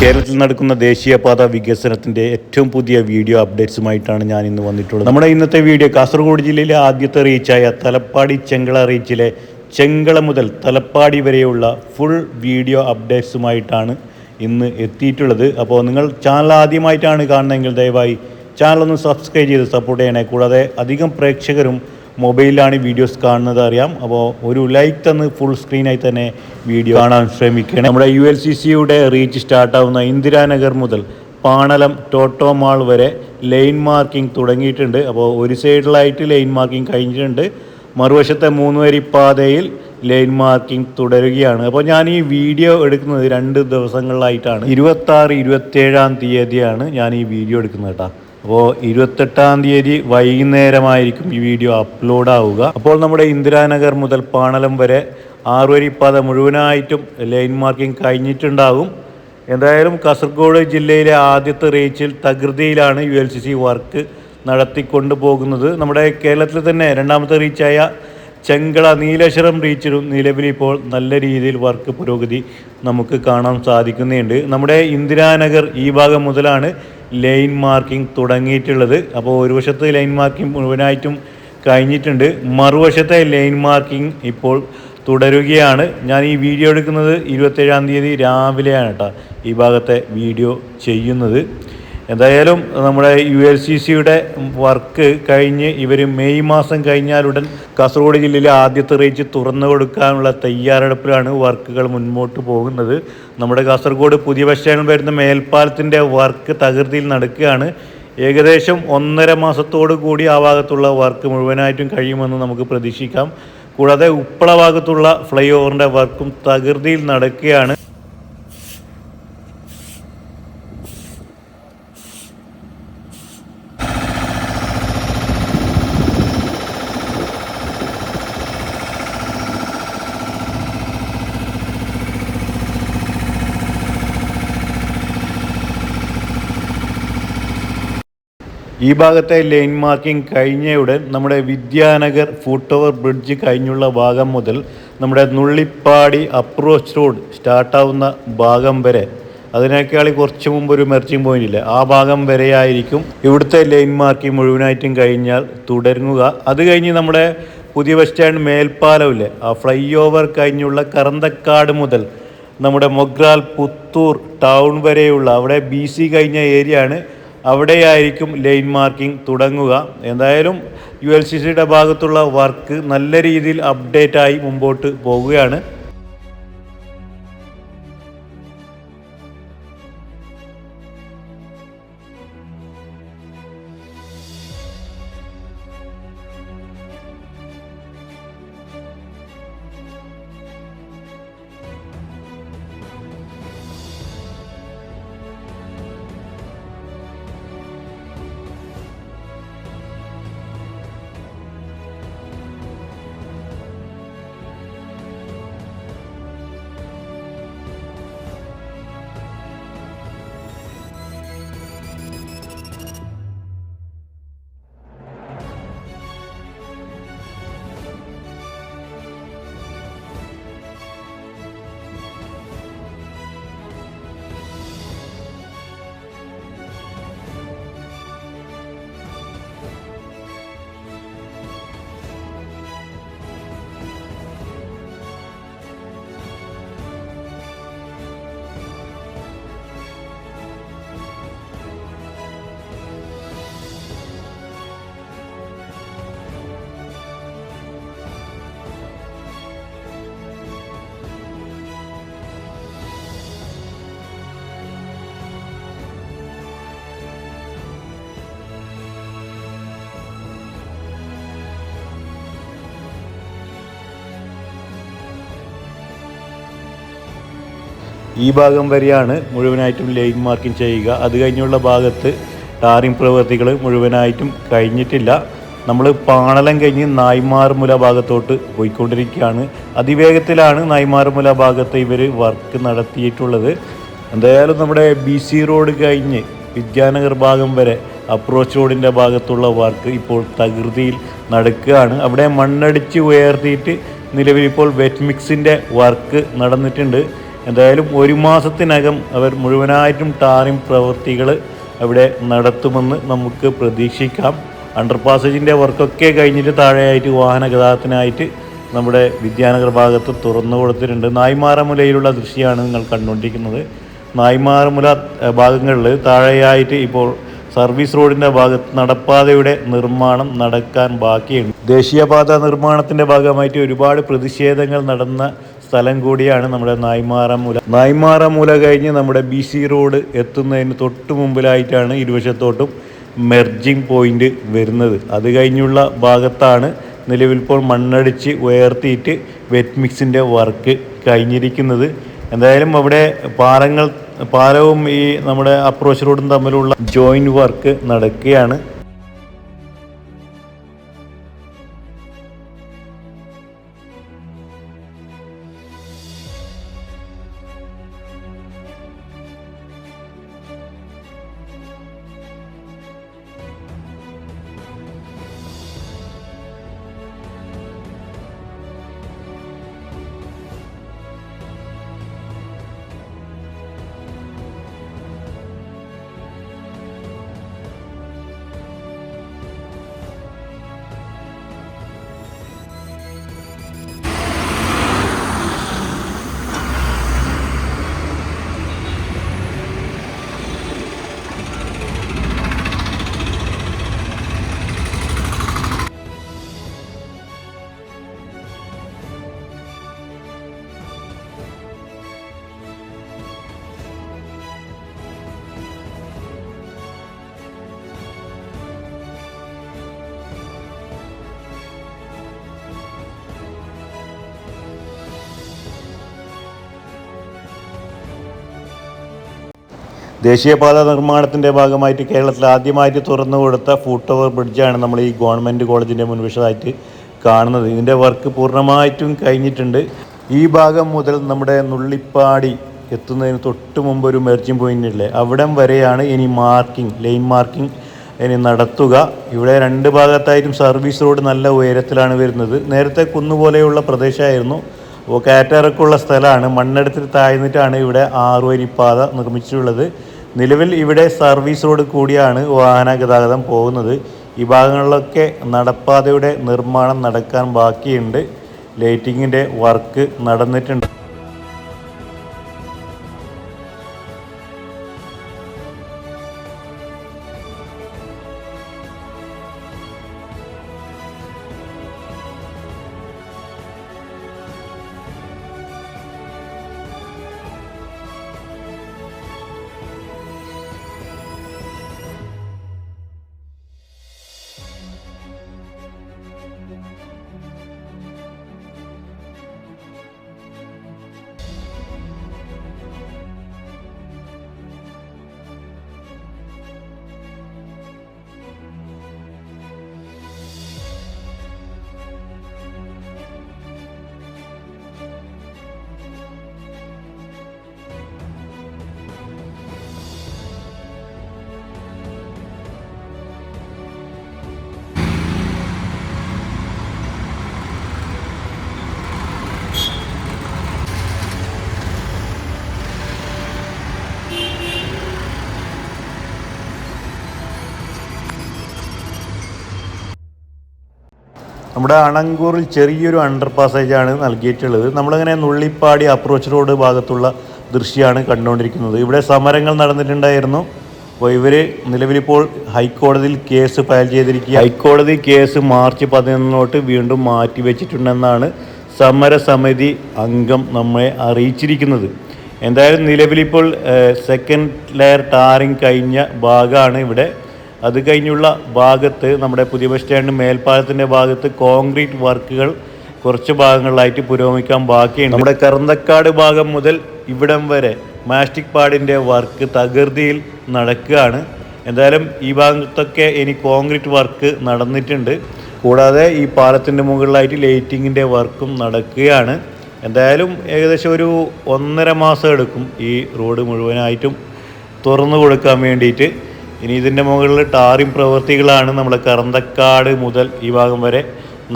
കേരളത്തിൽ നടക്കുന്ന ദേശീയപാത വികസനത്തിൻ്റെ ഏറ്റവും പുതിയ വീഡിയോ അപ്ഡേറ്റ്സുമായിട്ടാണ് ഞാൻ ഇന്ന് വന്നിട്ടുള്ളത്. നമ്മുടെ ഇന്നത്തെ വീഡിയോ കാസർഗോഡ് ജില്ലയിലെ ആദ്യത്തെ റീച്ചായ തലപ്പാടി ചെങ്കള റീച്ചിലെ ചെങ്കള മുതൽ തലപ്പാടി വരെയുള്ള ഫുൾ വീഡിയോ അപ്ഡേറ്റ്സുമായിട്ടാണ് ഇന്ന് എത്തിയിട്ടുള്ളത്. അപ്പോൾ നിങ്ങൾ ചാനൽ ആദ്യമായിട്ടാണ് കാണുന്നതെങ്കിൽ ദയവായി ചാനൽ ഒന്ന് സബ്സ്ക്രൈബ് ചെയ്ത് സപ്പോർട്ട് ചെയ്യണേ. കൂടാതെ അധികം പ്രേക്ഷകരും മൊബൈലിലാണ് വീഡിയോസ് കാണുന്നത് അറിയാം. അപ്പോൾ ഒരു ലൈക്ക് തന്ന് ഫുൾ സ്ക്രീനായി തന്നെ വീഡിയോ കാണാൻ ശ്രമിക്കണം. നമ്മുടെ ULCCയുടെ റീച്ച് സ്റ്റാർട്ടാവുന്ന ഇന്ദിരാനഗർ മുതൽ പാണലം ടോട്ടോ മാൾ വരെ ലൈൻ മാർക്കിംഗ് തുടങ്ങിയിട്ടുണ്ട്. അപ്പോൾ ഒരു സൈഡിലായിട്ട് ലൈൻ മാർക്കിംഗ് കഴിഞ്ഞിട്ടുണ്ട്, മറുവശത്തെ 3 വരി പാതയിൽ ലൈൻ മാർക്കിംഗ് തുടരുകയാണ്. അപ്പോൾ ഞാൻ ഈ വീഡിയോ എടുക്കുന്നത് 2 ദിവസങ്ങളിലായിട്ടാണ്. 26, 27 തീയതിയാണ് ഞാൻ ഈ വീഡിയോ എടുക്കുന്നത് കേട്ടോ. അപ്പോൾ 28-ാം തീയതി വൈകുന്നേരമായിരിക്കും ഈ വീഡിയോ അപ്ലോഡ് ആവുക. അപ്പോൾ നമ്മുടെ ഇന്ദിരാനഗർ മുതൽ പാണലം വരെ 6 വരി പാത മുഴുവനായിട്ടും ലൈൻ മാർക്കിംഗ് കഴിഞ്ഞിട്ടുണ്ടാകും. എന്തായാലും കാസർഗോഡ് ജില്ലയിലെ ആദ്യത്തെ റീച്ചിൽ തകൃതിയിലാണ് ULCC വർക്ക് നടത്തിക്കൊണ്ടു പോകുന്നത്. നമ്മുടെ കേരളത്തിൽ തന്നെ 2ാമത്തെ റീച്ചായ ചെങ്കള നീലേശ്വരം റീച്ചിലും നിലവിലിപ്പോൾ നല്ല രീതിയിൽ വർക്ക് പുരോഗതി നമുക്ക് കാണാൻ സാധിക്കുന്നുണ്ട്. നമ്മുടെ ഇന്ദിരാനഗർ ഈ ഭാഗം മുതലാണ് ലൈൻ മാർക്കിംഗ് തുടങ്ങിയിട്ടുള്ളത്. അപ്പോൾ ഒരു വശത്ത് ലൈൻ മാർക്കിംഗ് മുഴുവനായിട്ടും കഴിഞ്ഞിട്ടുണ്ട്, മറുവശത്തെ ലൈൻ മാർക്കിംഗ് ഇപ്പോൾ തുടരുകയാണ്. ഞാൻ ഈ വീഡിയോ എടുക്കുന്നത് 27-ാം തീയതി രാവിലെയാണ് കേട്ടോ ഈ ഭാഗത്തെ വീഡിയോ ചെയ്യുന്നത്. എന്തായാലും നമ്മുടെ ULCCയുടെ വർക്ക് കഴിഞ്ഞ് ഇവർ മെയ് മാസം കഴിഞ്ഞാലുടൻ കാസർഗോഡ് ജില്ലയിലെ ആദ്യത്തെ റീച്ച് തുറന്നു കൊടുക്കാനുള്ള തയ്യാറെടുപ്പിലാണ് വർക്കുകൾ മുൻപോട്ട് പോകുന്നത്. നമ്മുടെ കാസർഗോഡ് പുതിയ ബസ് സ്റ്റാൻഡിൽ വരുന്ന മേൽപ്പാലത്തിൻ്റെ വർക്ക് തകൃതിയിൽ നടക്കുകയാണ്. ഏകദേശം 1.5 മാസത്തോടു കൂടി ആ ഭാഗത്തുള്ള വർക്ക് മുഴുവനായിട്ടും കഴിയുമെന്ന് നമുക്ക് പ്രതീക്ഷിക്കാം. കൂടാതെ ഉപ്പള ഭാഗത്തുള്ള ഫ്ലൈ ഓവറിൻ്റെ വർക്കും തകൃതിയിൽ നടക്കുകയാണ്. ഈ ഭാഗത്തെ ലൈൻ മാർക്കിംഗ് കഴിഞ്ഞയുടൻ നമ്മുടെ വിദ്യാനഗർ ഫുട് ഓവർ ബ്രിഡ്ജ് കഴിഞ്ഞുള്ള ഭാഗം മുതൽ നമ്മുടെ നുള്ളിപ്പാടി അപ്രോച്ച് റോഡ് സ്റ്റാർട്ടാവുന്ന ഭാഗം വരെ, അതിനേക്കാൾ കുറച്ച് മുമ്പ് ഒരു മെർച്ചിങ് പോയിന്റ് ഇല്ല, ആ ഭാഗം വരെയായിരിക്കും ഇവിടുത്തെ ലൈൻ മാർക്കിംഗ് മുഴുവനായിട്ടും കഴിഞ്ഞാൽ തുടങ്ങുക. അത് കഴിഞ്ഞ് നമ്മുടെ പുതിയ ബസ് സ്റ്റാൻഡ് മേൽപ്പാലമില്ലേ, ആ ഫ്ലൈ ഓവർ കഴിഞ്ഞുള്ള കറന്തക്കാട് മുതൽ നമ്മുടെ മൊഗ്രാൽ പുത്തൂർ ടൗൺ വരെയുള്ള അവിടെ BC കഴിഞ്ഞ ഏരിയ ആണ്, അവിടെയായിരിക്കും ലൈൻ മാർക്കിംഗ് തുടങ്ങുക. എന്തായാലും ULCCയുടെ ഭാഗത്തുള്ള വർക്ക് നല്ല രീതിയിൽ അപ്ഡേറ്റായി മുമ്പോട്ട് പോവുകയാണ്. ഈ ഭാഗം വരെയാണ് മുഴുവനായിട്ടും ലൈൻ മാർക്കിംഗ് ചെയ്യുക. അത് കഴിഞ്ഞുള്ള ഭാഗത്ത് ടാറിംഗ് പ്രവൃത്തികൾ മുഴുവനായിട്ടും കഴിഞ്ഞിട്ടില്ല. നമ്മൾ പാണലം കഴിഞ്ഞ് നായ്മാർമുല ഭാഗത്തോട്ട് പോയിക്കൊണ്ടിരിക്കുകയാണ്. അതിവേഗത്തിലാണ് നായ്മാർമുല ഭാഗത്ത് ഇവർ വർക്ക് നടത്തിയിട്ടുള്ളത്. എന്തായാലും നമ്മുടെ BC റോഡ് കഴിഞ്ഞ് വിദ്യാനഗർ ഭാഗം വരെ അപ്രോച്ച് റോഡിൻ്റെ ഭാഗത്തുള്ള വർക്ക് ഇപ്പോൾ തകൃതിയിൽ നടക്കുകയാണ്. അവിടെ മണ്ണടിച്ച് ഉയർത്തിയിട്ട് നിലവിലിപ്പോൾ വെറ്റ് മിക്സിൻ്റെ വർക്ക് നടന്നിട്ടുണ്ട്. എന്തായാലും 1 മാസത്തിനകം അവർ മുഴുവനായിട്ടും ടാറിംഗ് പ്രവൃത്തികൾ അവിടെ നടത്തുമെന്ന് നമുക്ക് പ്രതീക്ഷിക്കാം. അണ്ടർ പാസേജിൻ്റെ വർക്കൊക്കെ കഴിഞ്ഞിട്ട് താഴെയായിട്ട് വാഹന ഗതാഗതത്തിനായിട്ട് നമ്മുടെ വിദ്യാനഗർ ഭാഗത്ത് തുറന്നു കൊടുത്തിട്ടുണ്ട്. നായ്മാറമുലയിലുള്ള ദൃശ്യമാണ് നിങ്ങൾ കണ്ടുകൊണ്ടിരിക്കുന്നത്. നായ്മാറമുല ഭാഗങ്ങളിൽ താഴെയായിട്ട് ഇപ്പോൾ സർവീസ് റോഡിൻ്റെ ഭാഗത്ത് നടപ്പാതയുടെ നിർമ്മാണം നടക്കാൻ ബാക്കിയുണ്ട്. ദേശീയപാത നിർമ്മാണത്തിൻ്റെ ഭാഗമായിട്ട് ഒരുപാട് പ്രതിഷേധങ്ങൾ നടന്ന സ്ഥലം കൂടിയാണ് നമ്മുടെ നായ്മാറമുല കഴിഞ്ഞ് നമ്മുടെ BC റോഡ് എത്തുന്നതിന് തൊട്ട് മുമ്പിലായിട്ടാണ് ഇരുവശത്തോട്ടും മെർജിങ് പോയിന്റ് വരുന്നത്. അത് കഴിഞ്ഞുള്ള ഭാഗത്താണ് നിലവിലിപ്പോൾ മണ്ണടിച്ച് ഉയർത്തിയിട്ട് വെറ്റ് മിക്സിൻ്റെ വർക്ക് കഴിഞ്ഞിരിക്കുന്നത്. എന്തായാലും അവിടെ പാലവും ഈ നമ്മുടെ അപ്രോച്ച് റോഡും തമ്മിലുള്ള ജോയിൻറ്റ് വർക്ക് നടക്കുകയാണ്. ദേശീയപാത നിർമ്മാണത്തിൻ്റെ ഭാഗമായിട്ട് കേരളത്തിൽ ആദ്യമായിട്ട് തുറന്നു കൊടുത്ത ഫുട് ഓവർ ബ്രിഡ്ജാണ് നമ്മൾ ഈ ഗവൺമെൻറ് കോളേജിൻ്റെ മുൻവശമായിട്ട് കാണുന്നത്. ഇതിൻ്റെ വർക്ക് പൂർണ്ണമായിട്ടും കഴിഞ്ഞിട്ടുണ്ട്. ഈ ഭാഗം മുതൽ നമ്മുടെ നുള്ളിപ്പാടി എത്തുന്നതിന് തൊട്ട് മുമ്പ് ഒരു മെർജിങ് പോയിൻ്റ് ഇല്ലേ, അവിടം വരെയാണ് ഇനി ലൈൻ മാർക്കിംഗ് ഇനി നടത്തുക. ഇവിടെ 2 ഭാഗത്തായിട്ടും സർവീസ് റോഡ് നല്ല ഉയരത്തിലാണ് വരുന്നത്. നേരത്തെ കുന്നുപോലെയുള്ള പ്രദേശമായിരുന്നു. അപ്പോൾ കയറ്റിറക്കമുള്ള സ്ഥലമാണ്. മണ്ണെടുത്തിട്ട് താഴ്ന്നിട്ടാണ് ഇവിടെ 6 വരിപ്പാത നിർമ്മിച്ചിട്ടുള്ളത്. നിലവിൽ ഇവിടെ സർവീസ് റോഡ് കൂടിയാണ് വാഹന ഗതാഗതം പോകുന്നത്. ഈ ഭാഗങ്ങളിലൊക്കെ നടപ്പാതയുടെ നിർമ്മാണം നടക്കാൻ ബാക്കിയുണ്ട്. ലൈറ്റിങ്ങിൻ്റെ വർക്ക് നടന്നിട്ടുണ്ട്. നമ്മുടെ അണങ്കൂറിൽ ചെറിയൊരു അണ്ടർ പാസേജാണ് നൽകിയിട്ടുള്ളത്. നമ്മളിങ്ങനെ നുള്ളിപ്പാടി അപ്രോച്ച് റോഡ് ഭാഗത്തുള്ള ദൃശ്യമാണ് കണ്ടുകൊണ്ടിരിക്കുന്നത്. ഇവിടെ സമരങ്ങൾ നടന്നിട്ടുണ്ടായിരുന്നു. അപ്പോൾ ഇവർ നിലവിലിപ്പോൾ ഹൈക്കോടതിയിൽ കേസ് ഫയൽ ചെയ്തിരിക്കുക. ഹൈക്കോടതി കേസ് മാർച്ച് 11 വീണ്ടും മാറ്റിവെച്ചിട്ടുണ്ടെന്നാണ് സമരസമിതി അംഗം നമ്മെ അറിയിച്ചിരിക്കുന്നത്. എന്തായാലും നിലവിലിപ്പോൾ സെക്കൻഡ് ലെയർ ടാറിങ് കഴിഞ്ഞ ഭാഗമാണ് ഇവിടെ. അത് കഴിഞ്ഞുള്ള ഭാഗത്ത് നമ്മുടെ പുതിയ ബസ് സ്റ്റാൻഡ് മേൽപ്പാലത്തിൻ്റെ ഭാഗത്ത് കോൺക്രീറ്റ് വർക്കുകൾ കുറച്ച് ഭാഗങ്ങളിലായിട്ട് പുരോഗമിക്കാൻ ബാക്കിയുണ്ട്. നമ്മുടെ കറന്തക്കാട് ഭാഗം മുതൽ ഇവിടം വരെ മാസ്റ്റിക് പാഡിൻ്റെ വർക്ക് തകൃതിയിൽ നടക്കുകയാണ്. എന്തായാലും ഈ ഭാഗത്തൊക്കെ ഇനി കോൺക്രീറ്റ് വർക്ക് നടന്നിട്ടുണ്ട്. കൂടാതെ ഈ പാലത്തിൻ്റെ മുകളിലായിട്ട് ലൈറ്റിങ്ങിൻ്റെ വർക്കും നടക്കുകയാണ്. എന്തായാലും ഏകദേശം ഒരു 1.5 മാസം എടുക്കും ഈ റോഡ് മുഴുവനായിട്ടും തുറന്നു കൊടുക്കാൻ വേണ്ടിയിട്ട്. ഇനി ഇതിൻ്റെ മുകളിൽ ടാറിംഗ് പ്രവൃത്തികളാണ് നമ്മളെ കറന്തക്കാട് മുതൽ ഈ ഭാഗം വരെ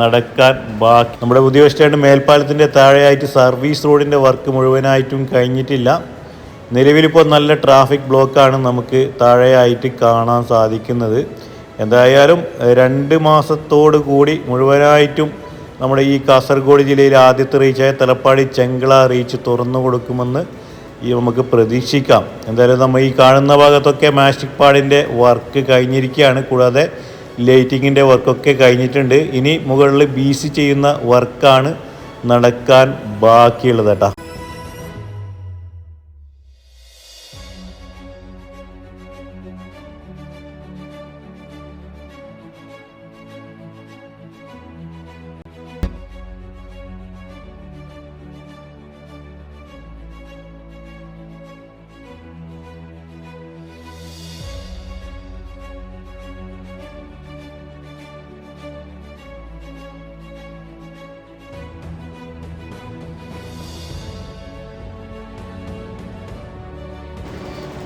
നടക്കാൻ ബാക്കി. നമ്മുടെ പുതിയ ബസ് സ്റ്റാൻഡ് മേൽപ്പാലത്തിൻ്റെ താഴെയായിട്ട് സർവീസ് റോഡിൻ്റെ വർക്ക് മുഴുവനായിട്ടും കഴിഞ്ഞിട്ടില്ല. നിലവിലിപ്പോൾ നല്ല ട്രാഫിക് ബ്ലോക്കാണ് നമുക്ക് താഴെയായിട്ട് കാണാൻ സാധിക്കുന്നത്. എന്തായാലും 2 മാസത്തോടു കൂടി മുഴുവനായിട്ടും നമ്മുടെ ഈ കാസർഗോഡ് ജില്ലയിലെ ആദ്യത്തെ റീച്ചായ തലപ്പാടി ചെങ്കള റീച്ച് തുറന്നു കൊടുക്കുമെന്ന് നമുക്ക് പ്രതീക്ഷിക്കാം. എന്തായാലും നമ്മൾ ഈ കാണുന്ന ഭാഗത്തൊക്കെ മാസ്റ്റിക് പാഡിൻ്റെ വർക്ക് കഴിഞ്ഞിരിക്കുകയാണ്. കൂടാതെ ലൈറ്റിങ്ങിൻ്റെ വർക്കൊക്കെ കഴിഞ്ഞിട്ടുണ്ട്. ഇനി മുകളിൽ BC ചെയ്യുന്ന വർക്കാണ് നടക്കാൻ ബാക്കിയുള്ളത് കേട്ടോ.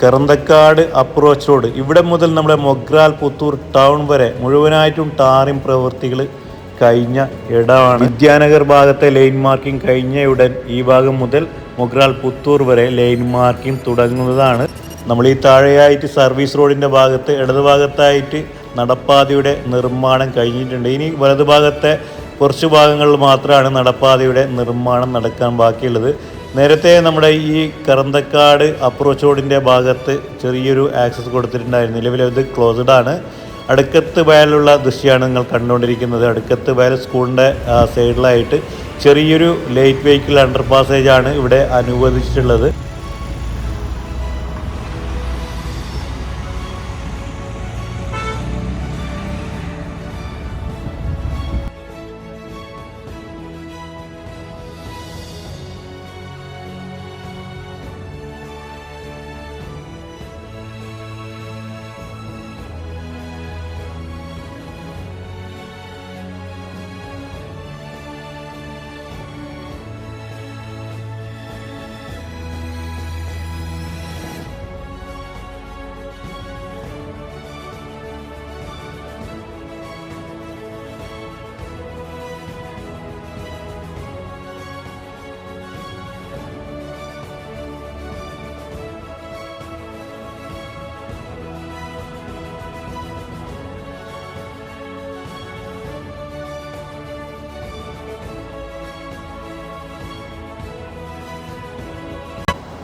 കറന്തക്കാട് അപ്രോച്ച് റോഡ്, ഇവിടെ മുതൽ നമ്മുടെ മൊഗ്രാൽ പുത്തൂർ ടൗൺ വരെ മുഴുവനായിട്ടും ടാറിംഗ് പ്രവൃത്തികൾ കഴിഞ്ഞ ഇടമാണ്. വിദ്യാനഗർ ഭാഗത്തെ ലൈൻ മാർക്കിംഗ് കഴിഞ്ഞയുടൻ ഈ ഭാഗം മുതൽ മൊഗ്രാൽ പുത്തൂർ വരെ ലൈൻ മാർക്കിംഗ് തുടങ്ങുന്നതാണ്. നമ്മൾ ഈ താഴെയായിട്ട് സർവീസ് റോഡിൻ്റെ ഭാഗത്ത് ഇടതുഭാഗത്തായിട്ട് നടപ്പാതയുടെ നിർമ്മാണം കഴിഞ്ഞിട്ടുണ്ട്. ഇനി വലതുഭാഗത്തെ കുറച്ച് ഭാഗങ്ങളിൽ മാത്രമാണ് നടപ്പാതയുടെ നിർമ്മാണം നടക്കാൻ ബാക്കിയുള്ളത്. നേരത്തെ നമ്മുടെ ഈ കറന്തക്കാട് അപ്രോച്ച് റോഡിൻ്റെ ഭാഗത്ത് ചെറിയൊരു ആക്സസ് കൊടുത്തിട്ടുണ്ടായിരുന്നു. നിലവിലത് ക്ലോസ്ഡ് ആണ്. അടുക്കത്ത് വയലുള്ള ദൃശ്യമാണ് നിങ്ങൾ കണ്ടുകൊണ്ടിരിക്കുന്നത്. അടുക്കത്ത് വയൽ സ്കൂളിൻ്റെ സൈഡിലായിട്ട് ചെറിയൊരു ലൈറ്റ് വെഹിക്കിൾ അണ്ടർ പാസേജാണ് ഇവിടെ അനുവദിച്ചിട്ടുള്ളത്.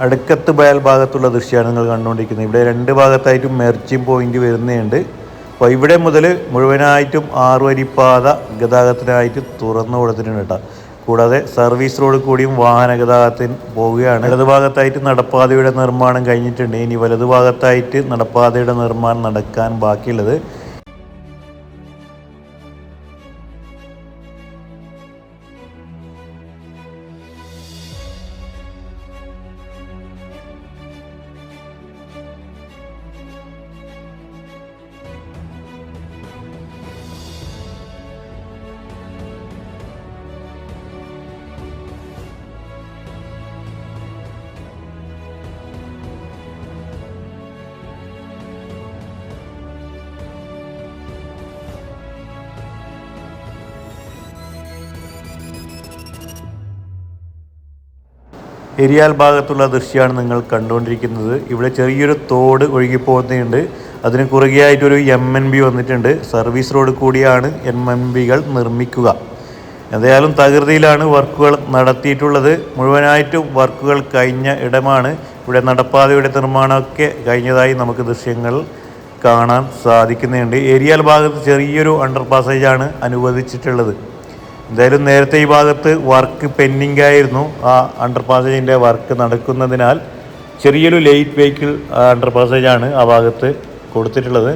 അടുക്കത്ത് ബയൽ ഭാഗത്തുള്ള ദൃശ്യമാണ് നിങ്ങൾ കണ്ടുകൊണ്ടിരിക്കുന്നത്. ഇവിടെ 2 ഭാഗത്തായിട്ടും മെർജിങ് പോയിന്റ് വരുന്നുണ്ട്. അപ്പോൾ ഇവിടെ മുതൽ മുഴുവനായിട്ടും 6 വരിപ്പാത ഗതാഗതത്തിനായിട്ട് തുറന്നു കൊടുത്തിട്ടുണ്ട് കേട്ടോ. കൂടാതെ സർവീസ് റോഡ് കൂടിയും വാഹന ഗതാഗതത്തിന് പോവുകയാണ്. ഇടതുഭാഗത്തായിട്ട് നടപ്പാതയുടെ നിർമ്മാണം കഴിഞ്ഞിട്ടുണ്ട്. ഇനി വലതുഭാഗത്തായിട്ട് നടപ്പാതയുടെ നിർമ്മാണം നടക്കാൻ ബാക്കിയുള്ളത്. എരിയാൽ ഭാഗത്തുള്ള ദൃശ്യമാണ് നിങ്ങൾ കണ്ടുകൊണ്ടിരിക്കുന്നത്. ഇവിടെ ചെറിയൊരു തോട് ഒഴുകിപ്പോകുന്നുണ്ട്. അതിന് കുറുകെയായിട്ടൊരു MNB വന്നിട്ടുണ്ട്. സർവീസ് റോഡ് കൂടിയാണ് MNBകൾ നിർമ്മിക്കുക. എന്തായാലും തകൃതിയിലാണ് വർക്കുകൾ നടത്തിയിട്ടുള്ളത്. മുഴുവനായിട്ടും വർക്കുകൾ കഴിഞ്ഞ ഇടമാണ്. ഇവിടെ നടപ്പാതയുടെ നിർമ്മാണമൊക്കെ കഴിഞ്ഞതായി നമുക്ക് ദൃശ്യങ്ങൾ കാണാൻ സാധിക്കുന്നുണ്ട്. എരിയാൽ ഭാഗത്ത് ചെറിയൊരു അണ്ടർ പാസേജാണ് അനുവദിച്ചിട്ടുള്ളത്. എന്തായാലും നേരത്തെ ഈ ഭാഗത്ത് വർക്ക് പെൻഡിങ് ആയിരുന്നു. ആ അണ്ടർ പാസേജിൻ്റെ വർക്ക് നടക്കുന്നതിനാൽ ചെറിയൊരു ലൈറ്റ് വെഹിക്കിൾ അണ്ടർ പാസേജാണ് ആ ഭാഗത്ത് കൊടുത്തിട്ടുള്ളത്.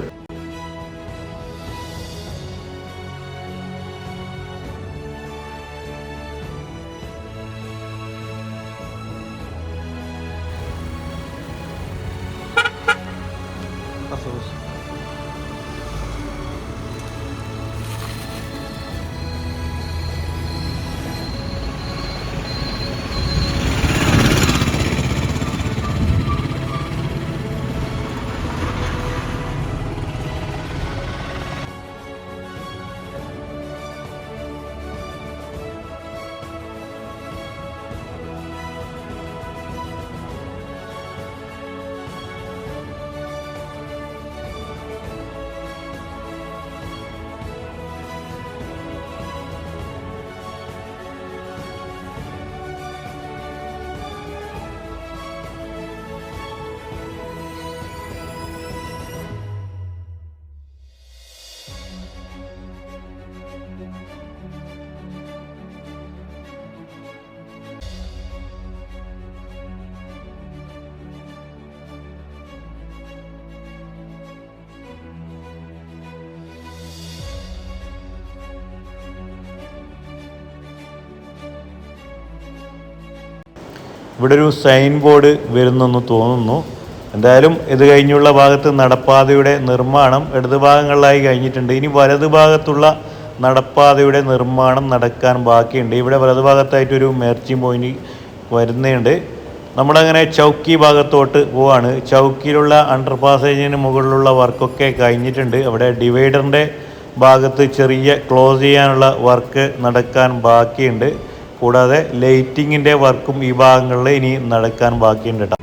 ഇവിടെ ഒരു സൈൻ ബോർഡ് വരുന്നെന്ന് തോന്നുന്നു. എന്തായാലും ഇത് കഴിഞ്ഞുള്ള ഭാഗത്ത് നടപ്പാതയുടെ നിർമ്മാണം ഇടതുഭാഗങ്ങളിലായി കഴിഞ്ഞിട്ടുണ്ട്. ഇനി വലതുഭാഗത്തുള്ള നടപ്പാതയുടെ നിർമ്മാണം നടക്കാൻ ബാക്കിയുണ്ട്. ഇവിടെ വലതുഭാഗത്തായിട്ടൊരു മെർച്ചിങ് പോയിന്റ് വരുന്നുണ്ട്. നമ്മളങ്ങനെ ചൗക്കി ഭാഗത്തോട്ട് പോവാണ്. ചൗക്കിയിലുള്ള അണ്ടർ പാസേജിന് മുകളിലുള്ള വർക്കൊക്കെ കഴിഞ്ഞിട്ടുണ്ട്. അവിടെ ഡിവൈഡറിൻ്റെ ഭാഗത്ത് ചെറിയ ക്ലോസ് ചെയ്യാനുള്ള വർക്ക് നടക്കാൻ ബാക്കിയുണ്ട്. കൂടാതെ ലൈറ്റിങ്ങിൻ്റെ വർക്കും ഈ ഭാഗങ്ങളിൽ ഇനി നടക്കാൻ ബാക്കിയുണ്ട് കേട്ടോ.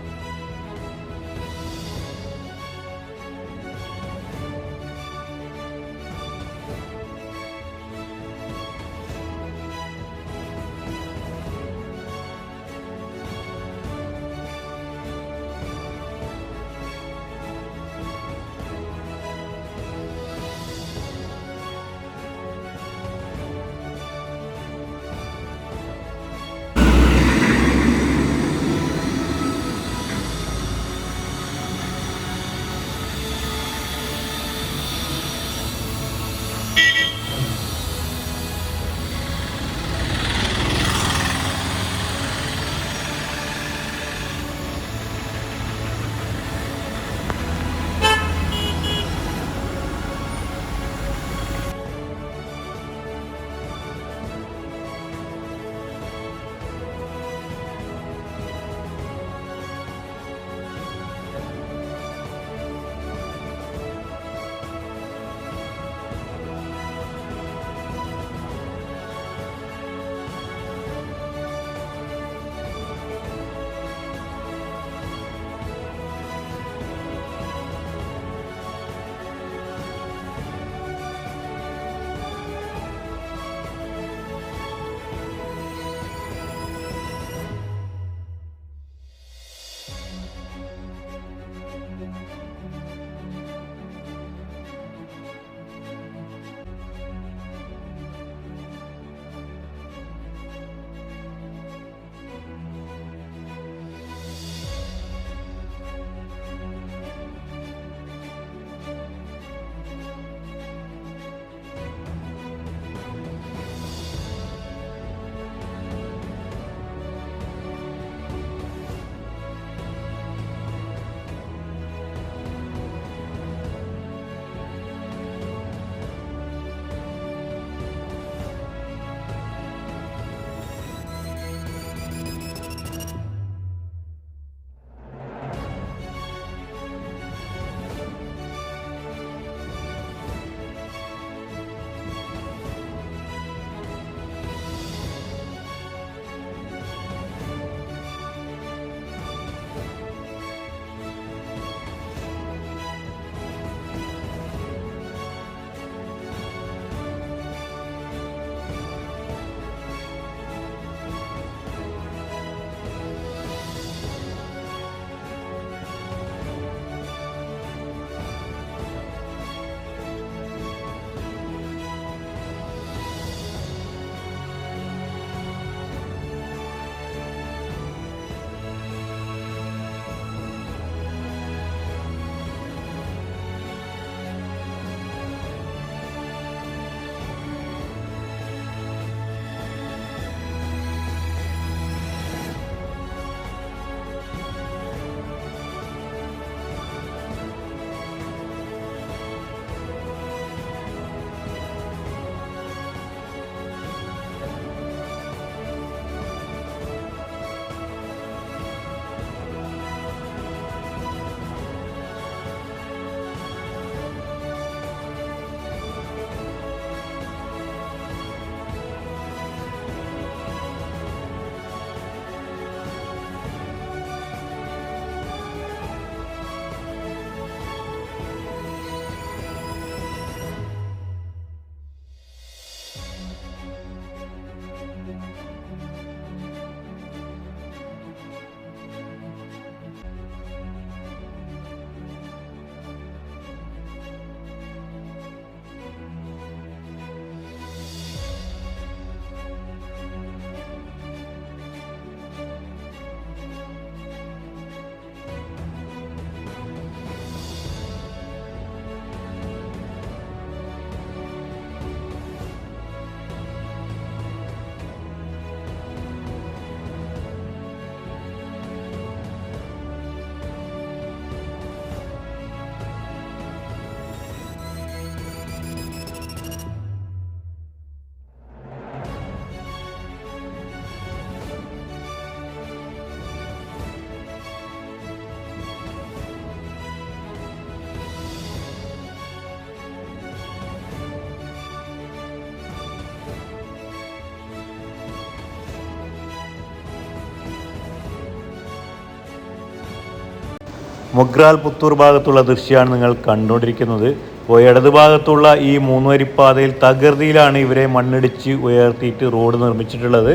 മൊഗ്രാൽ പുത്തൂർ ഭാഗത്തുള്ള ദൃശ്യമാണ് നിങ്ങൾ കണ്ടുകൊണ്ടിരിക്കുന്നത്. അപ്പോൾ ഇടത് ഭാഗത്തുള്ള ഈ 3 വരിപ്പാതയിൽ തകൃതിയിലാണ് ഇവരെ മണ്ണിടിച്ച് ഉയർത്തിയിട്ട് റോഡ് നിർമ്മിച്ചിട്ടുള്ളത്.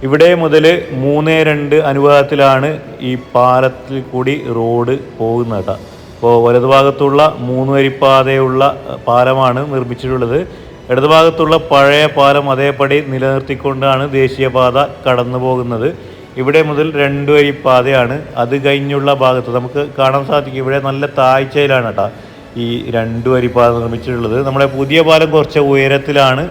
ഇവിടെ മുതൽ 3-2 അനുപാതത്തിലാണ് ഈ പാലത്തിൽ കൂടി റോഡ് പോകുന്നത്. അപ്പോൾ വലതുഭാഗത്തുള്ള 3 വരിപ്പാതയുള്ള പാലമാണ് നിർമ്മിച്ചിട്ടുള്ളത്. ഇടതുഭാഗത്തുള്ള പഴയ പാലം അതേപടി നിലനിർത്തിക്കൊണ്ടാണ് ദേശീയപാത കടന്നു പോകുന്നത്. ഇവിടെ മുതൽ 2 വരിപ്പാതയാണ്. അത് കഴിഞ്ഞുള്ള ഭാഗത്ത് നമുക്ക് കാണാൻ സാധിക്കും ഇവിടെ നല്ല താഴ്ചയിലാണ് കേട്ടോ ഈ 2 വരിപ്പാത നിർമ്മിച്ചിട്ടുള്ളത്. നമ്മുടെ പുതിയ പാലം കുറച്ച് ഉയരത്തിലാണ്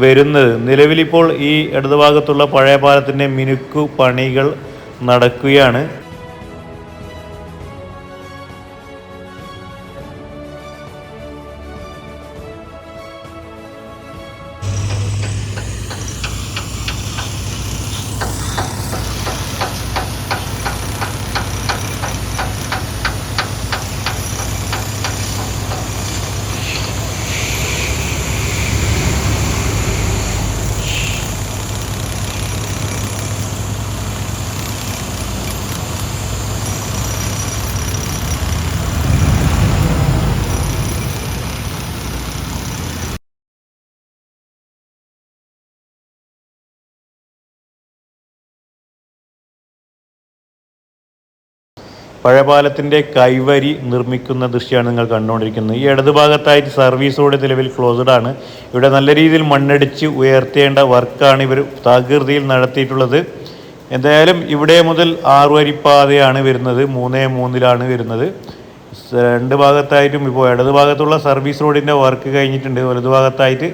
വരുന്നത്. നിലവിലിപ്പോൾ ഈ ഇടതുഭാഗത്തുള്ള പഴയ പാലത്തിൻ്റെ മിനുക്കു പണികൾ നടക്കുകയാണ്. പഴയ പാലത്തിൻ്റെ കൈവരി നിർമ്മിക്കുന്ന ദൃശ്യമാണ് നിങ്ങൾ കണ്ടുകൊണ്ടിരിക്കുന്നത്. ഈ ഇടത് ഭാഗത്തായിട്ട് സർവീസ് റോഡ് നിലവിൽ ക്ലോസ്ഡ് ആണ്. ഇവിടെ നല്ല രീതിയിൽ മണ്ണടിച്ച് ഉയർത്തേണ്ട വർക്കാണ് ഇവർ തകൃതിയിൽ നടത്തിയിട്ടുള്ളത്. എന്തായാലും ഇവിടെ മുതൽ 6 വരിപ്പാതയാണ് വരുന്നത്. 3-3 വരുന്നത്. 2 ഭാഗത്തായിട്ടും ഇപ്പോൾ ഇടത് ഭാഗത്തുള്ള സർവീസ് റോഡിൻ്റെ വർക്ക് കഴിഞ്ഞിട്ടുണ്ട്. വലതു ഭാഗത്തായിട്ട്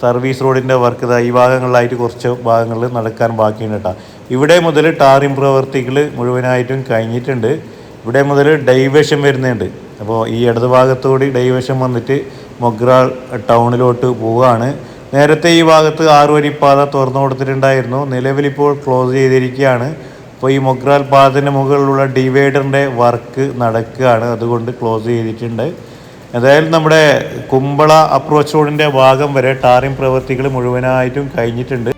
സർവീസ് റോഡിൻ്റെ വർക്ക് ഈ ഭാഗങ്ങളിലായിട്ട് കുറച്ച് ഭാഗങ്ങളിൽ നടക്കാൻ ബാക്കിയുണ്ട് കേട്ടോ. ഇവിടെ മുതൽ ടാറിംഗ് പ്രവർത്തികൾ മുഴുവനായിട്ടും കഴിഞ്ഞിട്ടുണ്ട്. ഇവിടെ മുതൽ ഡൈവേഷൻ വരുന്നുണ്ട്. അപ്പോൾ ഈ ഇടത് ഭാഗത്തുകൂടി ഡൈവേഷൻ വന്നിട്ട് മൊഗ്രാൽ ടൗണിലോട്ട് പോവുകയാണ്. നേരത്തെ ഈ ഭാഗത്ത് 6 വരിപ്പാത തുറന്നു കൊടുത്തിട്ടുണ്ടായിരുന്നു. നിലവിലിപ്പോൾ ക്ലോസ് ചെയ്തിരിക്കുകയാണ്. അപ്പോൾ ഈ മൊഗ്രാൽ പാതത്തിൻ്റെ മുകളിലുള്ള ഡിവൈഡറിൻ്റെ വർക്ക് നടക്കുകയാണ്. അതുകൊണ്ട് ക്ലോസ് ചെയ്തിട്ടുണ്ട്. എന്തായാലും നമ്മുടെ കുമ്പള അപ്രോച്ച് റോഡിൻ്റെ ഭാഗം വരെ ടാറിംഗ് പ്രവൃത്തികൾ മുഴുവനായിട്ടും കഴിഞ്ഞിട്ടുണ്ട്.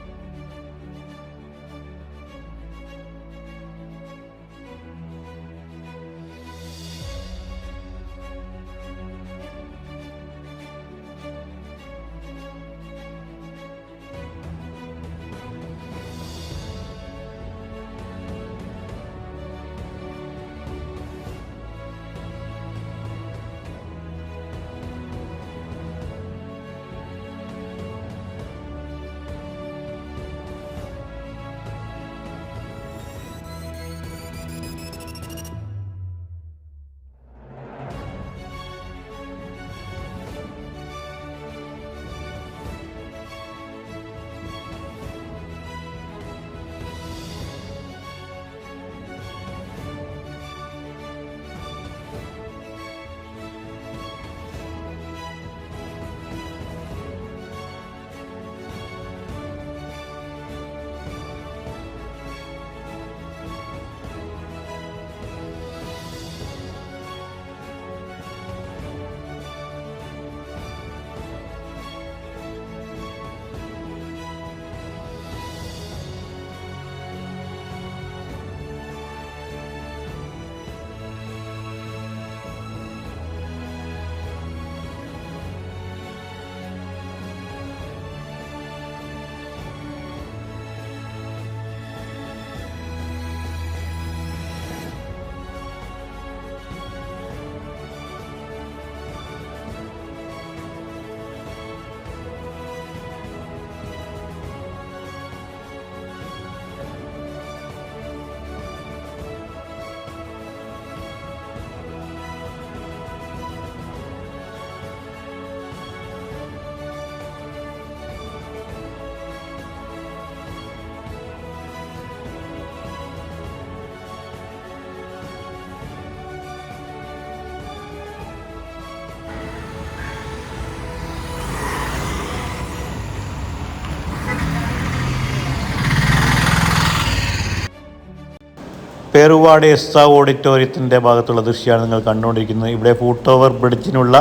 പേറുവാട് എസ് ഓഡിറ്റോറിയത്തിൻ്റെ ഭാഗത്തുള്ള ദൃശ്യമാണ് നിങ്ങൾ കണ്ടുകൊണ്ടിരിക്കുന്നത്. ഇവിടെ ഫുട് ഓവർ ബ്രിഡ്ജിനുള്ള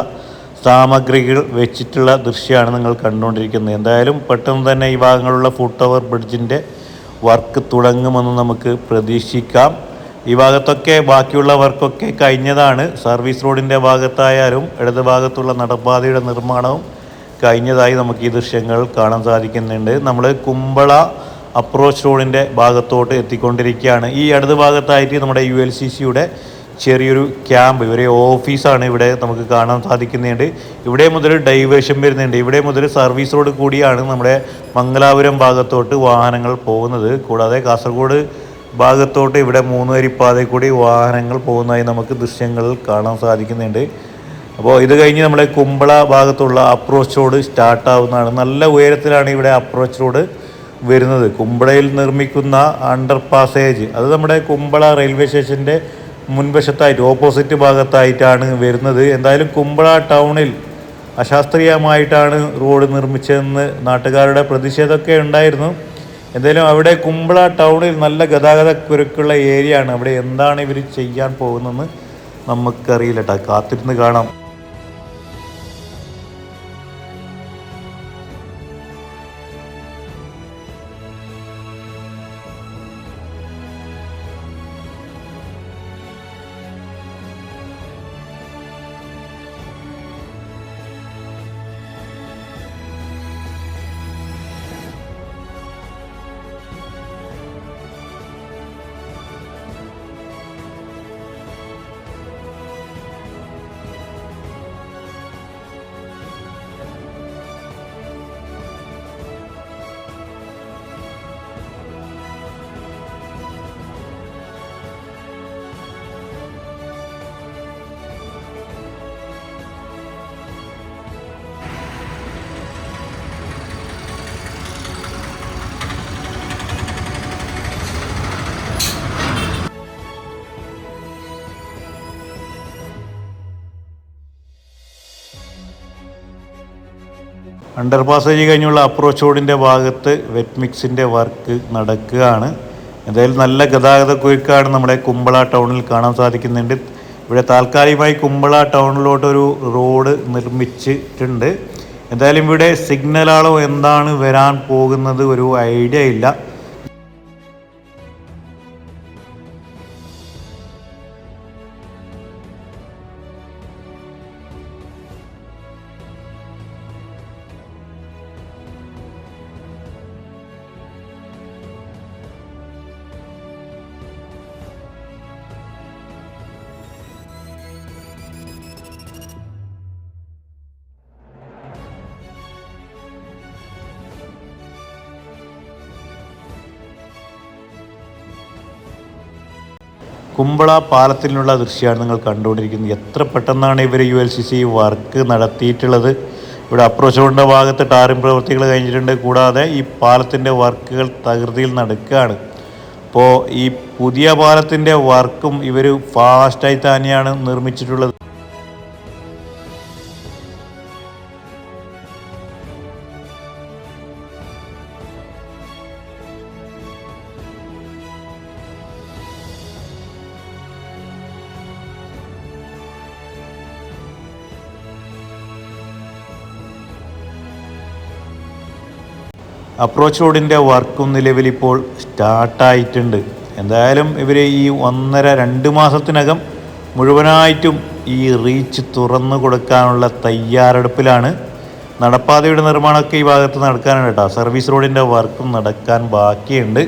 സാമഗ്രികൾ വെച്ചിട്ടുള്ള ദൃശ്യമാണ് നിങ്ങൾ കണ്ടുകൊണ്ടിരിക്കുന്നത്. എന്തായാലും പെട്ടെന്ന് തന്നെ ഈ ഭാഗങ്ങളുള്ള ഫുട് ഓവർ ബ്രിഡ്ജിൻ്റെ വർക്ക് തുടങ്ങുമെന്ന് നമുക്ക് പ്രതീക്ഷിക്കാം. ഈ ഭാഗത്തൊക്കെ ബാക്കിയുള്ളവർക്കൊക്കെ കഴിഞ്ഞതാണ്. സർവീസ് റോഡിൻ്റെ ഭാഗത്തായാലും ഇടത് ഭാഗത്തുള്ള നടപ്പാതയുടെ നിർമ്മാണവും കഴിഞ്ഞതായി നമുക്ക് ഈ ദൃശ്യങ്ങൾ കാണാൻ സാധിക്കുന്നുണ്ട്. നമ്മൾ കുമ്പള അപ്രോച്ച് റോഡിൻ്റെ ഭാഗത്തോട്ട് എത്തിക്കൊണ്ടിരിക്കുകയാണ്. ഈ ഇടത് ഭാഗത്തായിട്ട് നമ്മുടെ ULCCയുടെ ചെറിയൊരു ക്യാമ്പ്, ഇവരെ ഓഫീസാണ് ഇവിടെ നമുക്ക് കാണാൻ സാധിക്കുന്നുണ്ട്. ഇവിടെ മുതൽ ഡൈവേഷൻ വരുന്നുണ്ട്. ഇവിടെ മുതൽ സർവീസ് റോഡ് കൂടിയാണ് നമ്മുടെ മംഗലാപുരം ഭാഗത്തോട്ട് വാഹനങ്ങൾ പോകുന്നത്. കൂടാതെ കാസർഗോഡ് ഭാഗത്തോട്ട് ഇവിടെ 3 വരിപ്പാതയിൽ കൂടി വാഹനങ്ങൾ പോകുന്നതായി നമുക്ക് ദൃശ്യങ്ങൾ കാണാൻ സാധിക്കുന്നുണ്ട്. അപ്പോൾ ഇത് കഴിഞ്ഞ് നമ്മുടെ കുമ്പള ഭാഗത്തുള്ള അപ്രോച്ച് റോഡ് സ്റ്റാർട്ടാവുന്നതാണ്. നല്ല ഉയരത്തിലാണ് ഇവിടെ അപ്രോച്ച് റോഡ് വരുന്നത്. കുമ്പളയിൽ നിർമ്മിക്കുന്ന അണ്ടർ പാസേജ് അത് നമ്മുടെ കുമ്പള റെയിൽവേ സ്റ്റേഷൻ്റെ മുൻവശത്തായിട്ട് ഓപ്പോസിറ്റ് ഭാഗത്തായിട്ടാണ് വരുന്നത്. എന്തായാലും കുമ്പള ടൗണിൽ അശാസ്ത്രീയമായിട്ടാണ് റോഡ് നിർമ്മിച്ചതെന്ന് നാട്ടുകാരുടെ പ്രതിഷേധമൊക്കെ ഉണ്ടായിരുന്നു. എന്തായാലും അവിടെ കുമ്പള ടൗണിൽ നല്ല ഗതാഗത കുരുക്കുള്ള ഏരിയ ആണ്. അവിടെ എന്താണ് ഇവർ ചെയ്യാൻ പോകുന്നതെന്ന് നമുക്കറിയില്ല കേട്ടോ, കാത്തിരുന്ന് കാണാം. അണ്ടർ പാസേജ് കഴിഞ്ഞുള്ള അപ്രോച്ച് റോഡിൻ്റെ ഭാഗത്ത് വെറ്റ് മിക്സിൻ്റെ വർക്ക് നടക്കുകയാണ്. എന്തായാലും നല്ല ഗതാഗത കുരുക്കാണ് നമ്മുടെ കുമ്പള ടൗണിൽ കാണാൻ സാധിക്കുന്നുണ്ട്. ഇവിടെ താൽക്കാലികമായി കുമ്പള ടൗണിലോട്ടൊരു റോഡ് നിർമ്മിച്ചിട്ടുണ്ട്. എന്തായാലും ഇവിടെ സിഗ്നലാളോ എന്താണ് വരാൻ പോകുന്നത് ഒരു ഐഡിയ ഇല്ല. കുമ്പള പാലത്തിനുള്ള ദൃശ്യമാണ് നിങ്ങൾ കണ്ടുകൊണ്ടിരിക്കുന്നത്. എത്ര പെട്ടെന്നാണ് ഇവർ ULCC വർക്ക് നടത്തിയിട്ടുള്ളത്. ഇവിടെ അപ്രോച്ച് റോഡിൻ്റെ ഭാഗത്ത് ടാറിംഗ് പ്രവൃത്തികൾ കഴിഞ്ഞിട്ടുണ്ട്. കൂടാതെ ഈ പാലത്തിൻ്റെ വർക്കുകൾ തകൃതിയിൽ നടക്കുകയാണ്. അപ്പോൾ ഈ പുതിയ പാലത്തിൻ്റെ വർക്കും ഇവർ ഫാസ്റ്റായി തന്നെയാണ് നിർമ്മിച്ചിട്ടുള്ളത്. അപ്രോച്ച് റോഡിൻ്റെ വർക്കും നിലവിലിപ്പോൾ സ്റ്റാർട്ടായിട്ടുണ്ട്. എന്തായാലും ഇവർ ഈ 1.5-2 മാസത്തിനകം മുഴുവനായിട്ടും ഈ റീച്ച് തുറന്നു കൊടുക്കാനുള്ള തയ്യാറെടുപ്പിലാണ്. നടപ്പാതയുടെ നിർമ്മാണമൊക്കെ ഈ ഭാഗത്ത് നടക്കാനാണ് കേട്ടോ. സർവീസ് റോഡിൻ്റെ വർക്കും നടക്കാൻ ബാക്കിയുണ്ട്.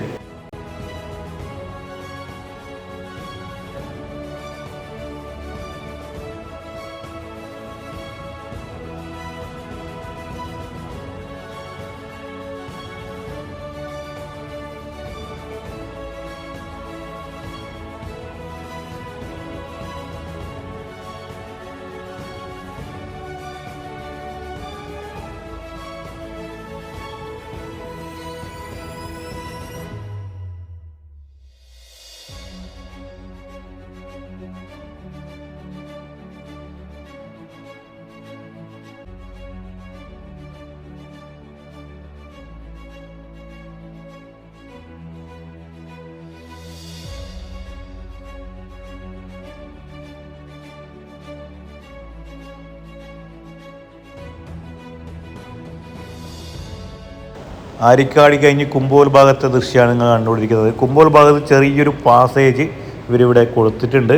ആരിക്കാടി കഴിഞ്ഞ് കുമ്പോൽ ഭാഗത്തെ ദൃശ്യമാണ് നിങ്ങൾ കണ്ടുകൊണ്ടിരിക്കുന്നത്. കുമ്പോൽ ഭാഗത്ത് ചെറിയൊരു പാസേജ് ഇവരിവിടെ കൊടുത്തിട്ടുണ്ട്.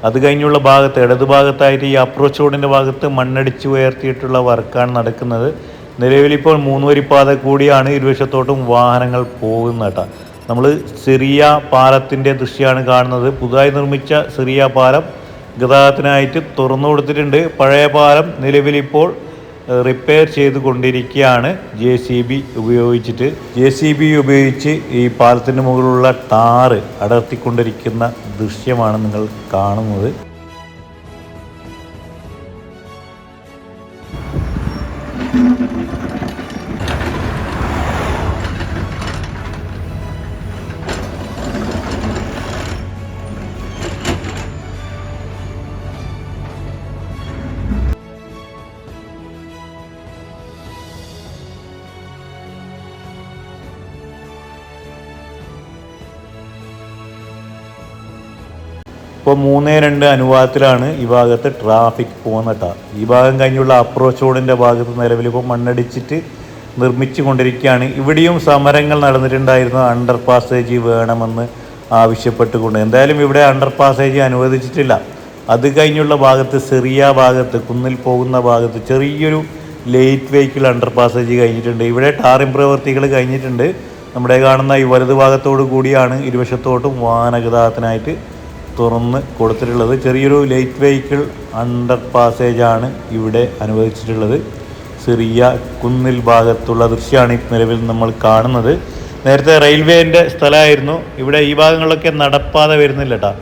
അത് കഴിഞ്ഞുള്ള ഭാഗത്ത് ഇടത് ഭാഗത്തായിട്ട് ഈ അപ്രോച്ച് റോഡിൻ്റെ ഭാഗത്ത് മണ്ണടിച്ച് ഉയർത്തിയിട്ടുള്ള വർക്കാണ് നടക്കുന്നത്. നിലവിലിപ്പോൾ 3 വരിപ്പാത കൂടിയാണ് ഇരുവശത്തോട്ടും വാഹനങ്ങൾ പോകുന്നത് കേട്ടോ. നമ്മൾ സിറിയ പാലത്തിൻ്റെ ദൃശ്യമാണ് കാണുന്നത്. പുതുതായി നിർമ്മിച്ച സിറിയ പാലം ഗതാഗതത്തിനായിട്ട് തുറന്നു കൊടുത്തിട്ടുണ്ട്. പഴയ പാലം നിലവിലിപ്പോൾ റിപ്പയർ ചെയ്ത് കൊണ്ടിരിക്കുകയാണ് JCB ഉപയോഗിച്ച് ഈ പാലത്തിൻ്റെ മുകളിലുള്ള ടാറ് അടർത്തിക്കൊണ്ടിരിക്കുന്ന ദൃശ്യമാണ് നിങ്ങൾ കാണുന്നത്. ഇപ്പോൾ 3-2 അനുപാതത്തിലാണ് ഈ ഭാഗത്ത് ട്രാഫിക് പോകുന്നത് കേട്ടോ. ഈ ഭാഗം കഴിഞ്ഞുള്ള അപ്രോച്ച് റോഡിൻ്റെ ഭാഗത്ത് നിലവിലിപ്പോൾ മണ്ണടിച്ചിട്ട് നിർമ്മിച്ചു കൊണ്ടിരിക്കുകയാണ്. ഇവിടെയും സമരങ്ങൾ നടന്നിട്ടുണ്ടായിരുന്നു, അണ്ടർ പാസേജ് വേണമെന്ന് ആവശ്യപ്പെട്ടുകൊണ്ട്. എന്തായാലും ഇവിടെ അണ്ടർ പാസേജ് അനുവദിച്ചിട്ടില്ല. അത് കഴിഞ്ഞുള്ള ഭാഗത്ത് സിറിയ ഭാഗത്ത് കുന്നിൽ പോകുന്ന ഭാഗത്ത് ചെറിയൊരു ലൈറ്റ് വെഹിക്കിൾ അണ്ടർ പാസേജ് കഴിഞ്ഞിട്ടുണ്ട്. ഇവിടെ ടാറിംഗ് പ്രവൃത്തികൾ കഴിഞ്ഞിട്ടുണ്ട്. നമ്മുടെ കാണുന്ന ഈ വലതു ഭാഗത്തോടു കൂടിയാണ് ഇരുവശത്തോട്ടും വാഹന ഗതാഗതത്തിനായിട്ട് തുറന്ന് കൊടുത്തിട്ടുള്ളത്. ചെറിയൊരു ലൈറ്റ് വെഹിക്കിൾ അണ്ടർ പാസേജാണ് ഇവിടെ അനുവദിച്ചിട്ടുള്ളത്. സിറിയ കുന്നിൽ ഭാഗത്തുള്ള ദൃശ്യമാണ് നിലവിൽ നമ്മൾ കാണുന്നത്. നേരത്തെ റെയിൽവേൻ്റെ സ്ഥലമായിരുന്നു. ഇവിടെ ഈ ഭാഗങ്ങളിലൊക്കെ നടപ്പാത വരുന്നില്ല കേട്ടോ.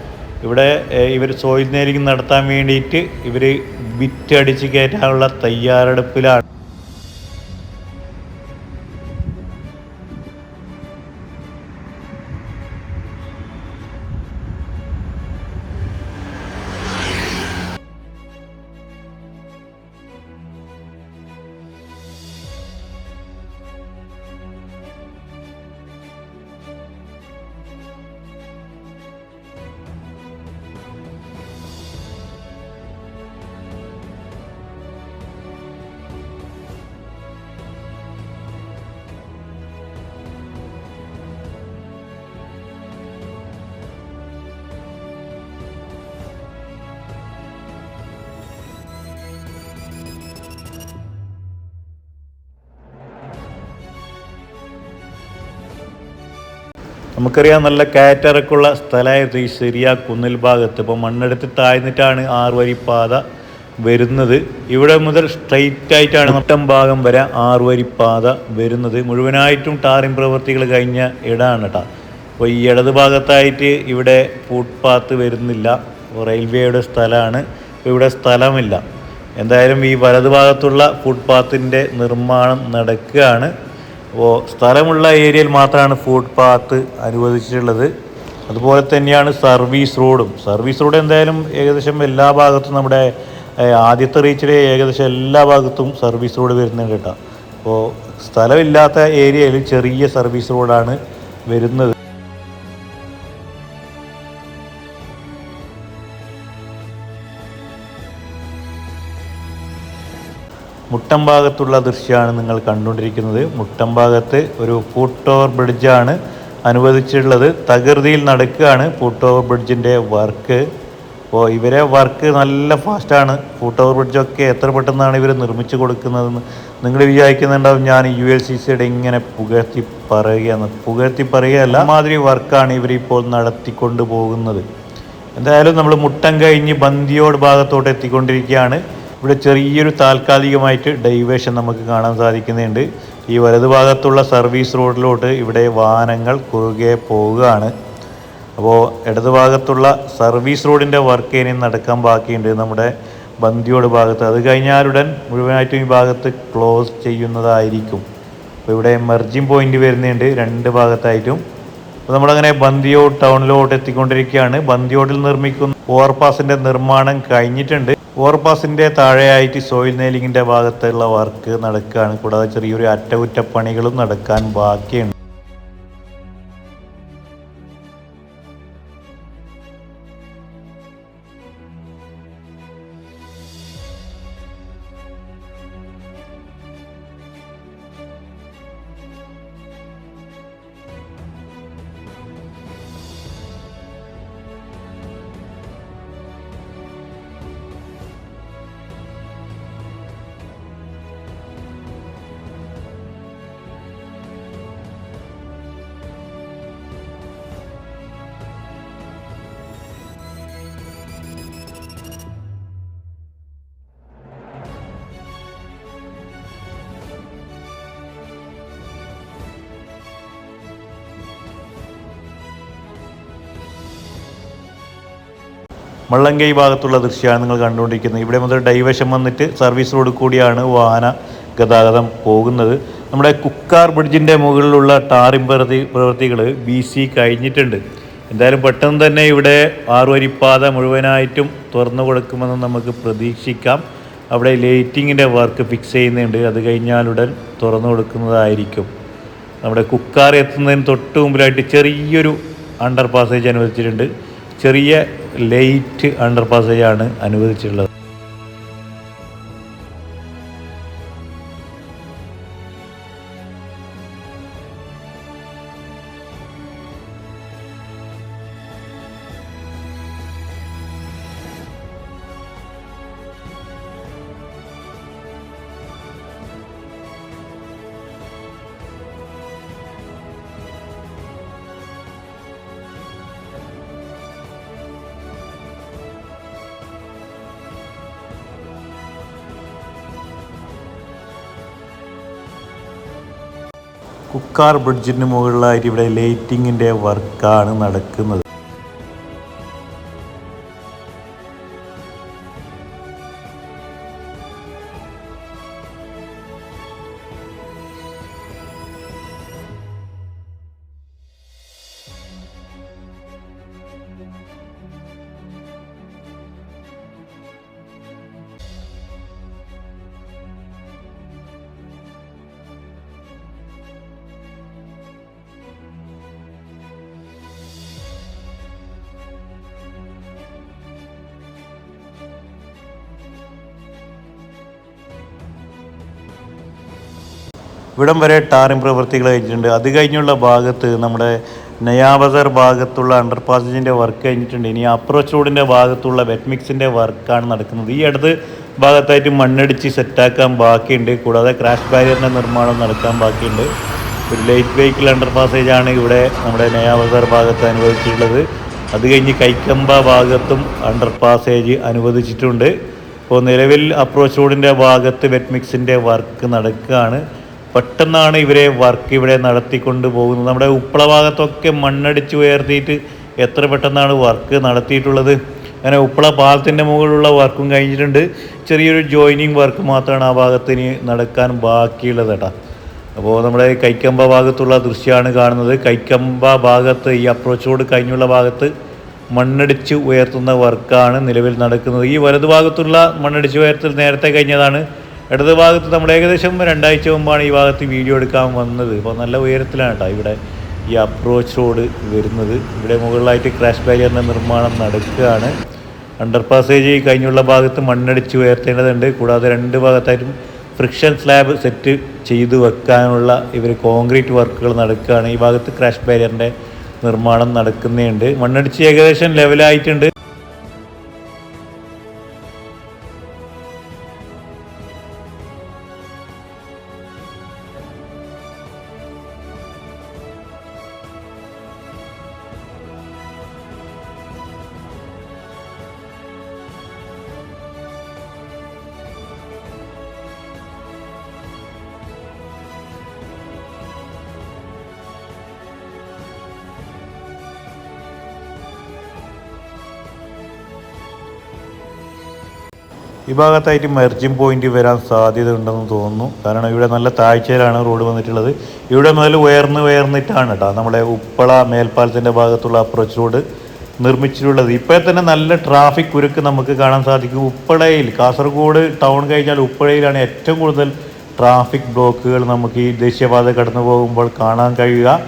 ഇവിടെ ഇവർ സോയിൽ നെയിലിംഗ് നടത്താൻ വേണ്ടിയിട്ട് ഇവർ ബിറ്റടിച്ച് കയറ്റാനുള്ള തയ്യാറെടുപ്പിലാണ്. നമുക്കറിയാം നല്ല കയറ്റിറക്കുള്ള സ്ഥലമായിരുന്നു ഈ സിറിയ കുന്നിൽ ഭാഗത്ത്. ഇപ്പോൾ മണ്ണെടുത്ത് താഴ്ന്നിട്ടാണ് 6 വരിപ്പാത വരുന്നത്. ഇവിടെ മുതൽ സ്ട്രെയിറ്റ് ആയിട്ടാണ് മുട്ടം ഭാഗം വരെ 6 വരിപ്പാത വരുന്നത്. മുഴുവനായിട്ടും ടാറിംഗ് പ്രവൃത്തികൾ കഴിഞ്ഞ ഇടമാണ് കേട്ടോ. അപ്പോൾ ഈ ഇടത് ഭാഗത്തായിട്ട് ഇവിടെ ഫുട്പാത്ത് വരുന്നില്ല, റെയിൽവേയുടെ സ്ഥലമാണ്. അപ്പോൾ ഇവിടെ സ്ഥലമില്ല. എന്തായാലും ഈ വലതു ഭാഗത്തുള്ള ഫുട്പാത്തിൻ്റെ നിർമ്മാണം നടക്കുകയാണ്. അപ്പോൾ സ്ഥലമുള്ള ഏരിയയിൽ മാത്രമാണ് ഫുട്പാത്ത് അനുവദിച്ചിട്ടുള്ളത്. അതുപോലെ തന്നെയാണ് സർവീസ് റോഡ് എന്തായാലും ഏകദേശം എല്ലാ ഭാഗത്തും നമ്മുടെ ആദ്യത്തെ റീച്ചിലെ ഏകദേശം എല്ലാ ഭാഗത്തും സർവീസ് റോഡ് വരുന്നുണ്ട് കേട്ടോ. അപ്പോൾ സ്ഥലമില്ലാത്ത ഏരിയയിൽ ചെറിയ സർവീസ് റോഡാണ് വരുന്നത്. മുട്ടം ഭാഗത്തുള്ള ദൃശ്യമാണ് നിങ്ങൾ കണ്ടുകൊണ്ടിരിക്കുന്നത്. മുട്ടം ഭാഗത്ത് ഒരു ഫുട് ഓവർ ബ്രിഡ്ജാണ് അനുവദിച്ചിട്ടുള്ളത്. തകൃതിയിൽ നടക്കുകയാണ് ഫുട് ഓവർ ബ്രിഡ്ജിൻ്റെ വർക്ക്. അപ്പോൾ ഇവരെ വർക്ക് നല്ല ഫാസ്റ്റാണ്. ഫുട് ഓവർ ബ്രിഡ്ജൊക്കെ എത്ര പെട്ടെന്നാണ് ഇവർ നിർമ്മിച്ചു കൊടുക്കുന്നതെന്ന് നിങ്ങൾ വിചാരിക്കുന്നുണ്ടാവും. ഞാൻ ULCCയുടെ ഇങ്ങനെ പുകഴ്ത്തി പറയുകയല്ല, മാതിരി വർക്കാണ് ഇവരിപ്പോൾ നടത്തിക്കൊണ്ട് പോകുന്നത്. എന്തായാലും നമ്മൾ മുട്ടം കഴിഞ്ഞ് ബന്ദിയോട് ഭാഗത്തോട്ട് എത്തിക്കൊണ്ടിരിക്കുകയാണ്. ഇവിടെ ചെറിയൊരു താൽക്കാലികമായിട്ട് ഡൈവേഷൻ നമുക്ക് കാണാൻ സാധിക്കുന്നുണ്ട്. ഈ വലതുഭാഗത്തുള്ള സർവീസ് റോഡിലോട്ട് ഇവിടെ വാഹനങ്ങൾ കുറുകെ പോവുകയാണ്. അപ്പോൾ ഇടതുഭാഗത്തുള്ള സർവീസ് റോഡിൻ്റെ വർക്ക് ഇനി നടക്കാൻ ബാക്കിയുണ്ട് നമ്മുടെ ബന്ദിയോട് ഭാഗത്ത്. അത് കഴിഞ്ഞാലുടൻ മുഴുവനായിട്ടും ഈ ഭാഗത്ത് ക്ലോസ് ചെയ്യുന്നതായിരിക്കും. അപ്പോൾ ഇവിടെ മെർജിങ് പോയിന്റ് വരുന്നുണ്ട് 2 ഭാഗത്തായിട്ടും. അപ്പോൾ നമ്മളങ്ങനെ ബന്ദിയോട് ടൗണിലോട്ട് എത്തിക്കൊണ്ടിരിക്കുകയാണ്. ബന്ദിയോട്ടിൽ നിർമ്മിക്കുന്ന ഓവർപാസിൻ്റെ നിർമ്മാണം കഴിഞ്ഞിട്ടുണ്ട്. ഓവർപാസിൻ്റെ താഴെയായിട്ട് സോയിൽ നെയിലിങ്ങിൻ്റെ ഭാഗത്തുള്ള വർക്ക് നടക്കുകയാണ്. കൂടാതെ ചെറിയൊരു അറ്റകുറ്റപ്പണികളും നടക്കാൻ ബാക്കിയുണ്ട്. മള്ളങ്കൈ ഭാഗത്തുള്ള ദൃശ്യമാണ് നിങ്ങൾ കണ്ടുകൊണ്ടിരിക്കുന്നത്. ഇവിടെ മുതൽ ഡൈവേഷൻ വന്നിട്ട് സർവീസ് റോഡ് കൂടിയാണ് വാഹന ഗതാഗതം പോകുന്നത്. നമ്മുടെ കുക്കാർ ബ്രിഡ്ജിൻ്റെ മുകളിലുള്ള ടാറിംഗ് പ്രവൃത്തികൾ BC കഴിഞ്ഞിട്ടുണ്ട്. എന്തായാലും പെട്ടെന്ന് തന്നെ ഇവിടെ 6 വരിപ്പാത മുഴുവനായിട്ടും തുറന്നു കൊടുക്കുമെന്ന് നമുക്ക് പ്രതീക്ഷിക്കാം. അവിടെ ലൈറ്റിങ്ങിൻ്റെ വർക്ക് ഫിക്സ് ചെയ്യുന്നുണ്ട്. അത് കഴിഞ്ഞാലുടൻ തുറന്നു കൊടുക്കുന്നതായിരിക്കും. നമ്മുടെ കുക്കാർ എത്തുന്നതിന് തൊട്ട് മുമ്പിലായിട്ട് ചെറിയൊരു അണ്ടർ പാസേജ് അനുവദിച്ചിട്ടുണ്ട്. ചെറിയ ലൈറ്റ് അണ്ടർ പാസേജാണ് അനുവദിച്ചിട്ടുള്ളത്. കുക്കാർ ബ്രിഡ്ജിന് മുകളിലായിട്ട് ഇവിടെ ലൈറ്റിങ്ങിൻ്റെ വർക്കാണ് നടക്കുന്നത്. ഇവിടം വരെ ടാറിംഗ് പ്രവൃത്തികൾ കഴിഞ്ഞിട്ടുണ്ട്. അത് കഴിഞ്ഞുള്ള ഭാഗത്ത് നമ്മുടെ നയാബസർ ഭാഗത്തുള്ള അണ്ടർ പാസേജിൻ്റെ വർക്ക് കഴിഞ്ഞിട്ടുണ്ട്. ഇനി അപ്രോച്ച് റോഡിൻ്റെ ഭാഗത്തുള്ള വെറ്റ് മിക്സിൻ്റെ വർക്കാണ് നടക്കുന്നത്. ഈ അടുത്ത് ഭാഗത്തായിട്ട് മണ്ണടിച്ച് സെറ്റാക്കാൻ ബാക്കിയുണ്ട്. കൂടാതെ ക്രാഷ് ബാരിയറിൻ്റെ നിർമ്മാണം നടക്കാൻ ബാക്കിയുണ്ട്. ഒരു ലൈറ്റ് വെഹിക്കിൾ അണ്ടർ പാസേജാണ് ഇവിടെ നമ്മുടെ നയാബസർ ഭാഗത്ത് അനുവദിച്ചിട്ടുള്ളത്. അത് കഴിഞ്ഞ് കൈക്കമ്പ ഭാഗത്തും അണ്ടർ പാസേജ് അനുവദിച്ചിട്ടുണ്ട്. ഇപ്പോൾ നിലവിൽ അപ്രോച്ച് റോഡിൻ്റെ ഭാഗത്ത് വെറ്റ് മിക്സിൻ്റെ വർക്ക് നടക്കുകയാണ്. പെട്ടെന്നാണ് ഇവരെ വർക്ക് ഇവിടെ നടത്തിക്കൊണ്ട് പോകുന്നത്. നമ്മുടെ ഉപ്പള ഭാഗത്തൊക്കെ മണ്ണടിച്ച് ഉയർത്തിയിട്ട് എത്ര പെട്ടെന്നാണ് വർക്ക് നടത്തിയിട്ടുള്ളത്. അങ്ങനെ ഉപ്പള പാലത്തിൻ്റെ മുകളിലുള്ള വർക്കും കഴിഞ്ഞിട്ടുണ്ട്. ചെറിയൊരു ജോയിനിങ് വർക്ക് മാത്രമാണ് ആ ഭാഗത്തിന് നടക്കാൻ ബാക്കിയുള്ളത് കേട്ടോ. അപ്പോൾ നമ്മുടെ കൈക്കമ്പ ഭാഗത്തുള്ള ദൃശ്യമാണ് കാണുന്നത്. കൈക്കമ്പ ഭാഗത്ത് ഈ അപ്രോച്ച് റോഡ് കഴിഞ്ഞുള്ള ഭാഗത്ത് മണ്ണടിച്ച് ഉയർത്തുന്ന വർക്കാണ് നിലവിൽ നടക്കുന്നത്. ഈ വലതു ഭാഗത്തുള്ള മണ്ണടിച്ച് ഉയർത്തൽ നേരത്തെ കഴിഞ്ഞതാണ്. ഇടത് ഭാഗത്ത് നമ്മൾ ഏകദേശം 2 ആഴ്ച മുമ്പാണ് ഈ ഭാഗത്ത് വീഡിയോ എടുക്കാൻ വന്നത്. അപ്പോൾ നല്ല ഉയരത്തിലാണ് കേട്ടോ ഇവിടെ ഈ അപ്രോച്ച് റോഡ് വരുന്നത്. ഇവിടെ മുകളിലായിട്ട് ക്രാഷ് ബാരിയറിൻ്റെ നിർമ്മാണം നടക്കുകയാണ്. അണ്ടർ പാസേജ് കഴിഞ്ഞുള്ള ഭാഗത്ത് മണ്ണടിച്ച് ഉയർത്തേണ്ടതുണ്ട്. കൂടാതെ 2 ഭാഗത്തായിട്ടും ഫ്രിക്ഷൻ സ്ലാബ് സെറ്റ് ചെയ്ത് വെക്കാനുള്ള ഇവർ കോൺക്രീറ്റ് വർക്കുകൾ നടക്കുകയാണ്. ഈ ഭാഗത്ത് ക്രാഷ് ബാരിയറിൻ്റെ നിർമ്മാണം നടക്കുന്നുണ്ട്. മണ്ണടിച്ച് ഏകദേശം ലെവലായിട്ടുണ്ട്. ഈ ഭാഗത്തായിട്ട് മെർജിങ് പോയിന്റ് വരാൻ സാധ്യത ഉണ്ടെന്ന് തോന്നുന്നു. കാരണം ഇവിടെ നല്ല താഴ്ചയിലാണ് റോഡ് വന്നിട്ടുള്ളത്. ഇവിടെ മുതൽ ഉയർന്നിട്ടാണ് കേട്ടോ നമ്മുടെ ഉപ്പള മേൽപ്പാലത്തിൻ്റെ ഭാഗത്തുള്ള അപ്രോച്ച് റോഡ് നിർമ്മിച്ചിട്ടുള്ളത്. ഇപ്പോൾ തന്നെ നല്ല ട്രാഫിക് കുരുക്ക് നമുക്ക് കാണാൻ സാധിക്കും. ഉപ്പളയിൽ, കാസർഗോഡ് ടൗൺ കഴിഞ്ഞാൽ ഉപ്പളയിലാണ് ഏറ്റവും കൂടുതൽ ട്രാഫിക് ബ്ലോക്കുകൾ നമുക്ക് ഈ ദേശീയപാത കടന്നു പോകുമ്പോൾ കാണാൻ കഴിയുക.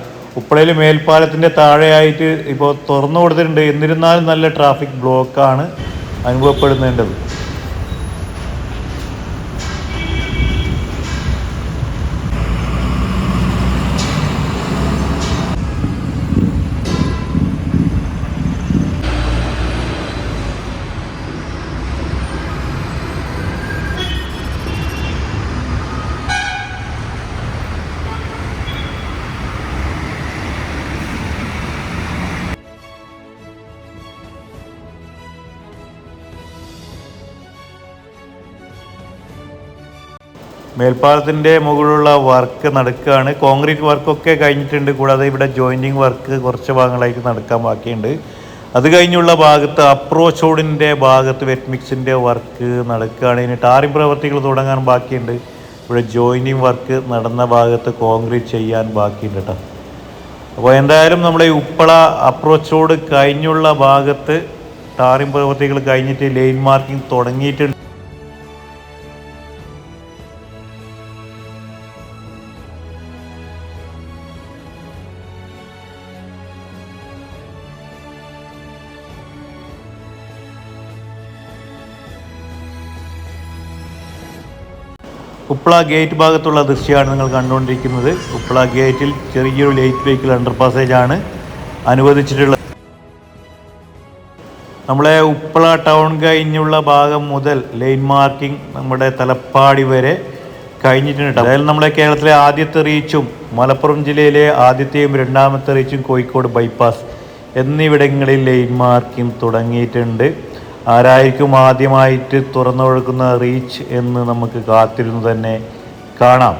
ഉപ്പളയിൽ മേൽപ്പാലത്തിൻ്റെ താഴെയായിട്ട് ഇപ്പോൾ തുറന്നു കൊടുത്തിട്ടുണ്ട്. എന്നിരുന്നാലും നല്ല ട്രാഫിക് ബ്ലോക്കാണ് അനുഭവപ്പെടുന്നുണ്ടത്. മേൽപ്പാലത്തിൻ്റെ മുകളിലുള്ള വർക്ക് നടക്കുകയാണ്. കോൺക്രീറ്റ് വർക്കൊക്കെ കഴിഞ്ഞിട്ടുണ്ട്. കൂടാതെ ഇവിടെ ജോയിൻറ്റിങ് വർക്ക് കുറച്ച് ഭാഗങ്ങളായിട്ട് നടക്കാൻ ബാക്കിയുണ്ട്. അത് കഴിഞ്ഞുള്ള ഭാഗത്ത് അപ്രോച്ച് റോഡിൻ്റെ ഭാഗത്ത് വെറ്റ് മിക്സിൻ്റെ വർക്ക് നടക്കുകയാണ്. ഇനി ടാറിംഗ് പ്രവർത്തികൾ തുടങ്ങാൻ ബാക്കിയുണ്ട്. ഇവിടെ ജോയിനിങ് വർക്ക് നടന്ന ഭാഗത്ത് കോൺക്രീറ്റ് ചെയ്യാൻ ബാക്കിയുണ്ട് കേട്ടോ. അപ്പോൾ എന്തായാലും നമ്മുടെ ഈ ഉപ്പള അപ്രോച്ച് റോഡ് കഴിഞ്ഞുള്ള ഭാഗത്ത് ടാറിംഗ് പ്രവർത്തികൾ കഴിഞ്ഞിട്ട് ലൈൻ മാർക്കിംഗ് തുടങ്ങിയിട്ടുണ്ട്. ഉപ്പള ഗേറ്റ് ഭാഗത്തുള്ള ദൃശ്യമാണ് നിങ്ങൾ കണ്ടുകൊണ്ടിരിക്കുന്നത്. ഉപ്പള ഗേറ്റിൽ ചെറിയൊരു ലൈറ്റ് വെഹിക്കിൾ അണ്ടർ പാസേജാണ് അനുവദിച്ചിട്ടുള്ളത്. നമ്മളെ ഉപ്പള ടൗൺ കഴിഞ്ഞുള്ള ഭാഗം മുതൽ ലൈൻ മാർക്കിംഗ് നമ്മുടെ തലപ്പാടി വരെ കഴിഞ്ഞിട്ടുണ്ട്. അതായത് നമ്മുടെ കേരളത്തിലെ ആദ്യത്തെ റീച്ചും മലപ്പുറം ജില്ലയിലെ ആദ്യത്തെയും രണ്ടാമത്തെ റീച്ചും കോഴിക്കോട് ബൈപ്പാസ് എന്നിവിടങ്ങളിൽ ലൈൻ മാർക്കിംഗ് തുടങ്ങിയിട്ടുണ്ട്. ആരായിരിക്കും ആദ്യമായിട്ട് തുറന്നൊഴുക്കുന്ന റീച്ച് എന്ന് നമുക്ക് കാത്തിരുന്നു തന്നെ കാണാം.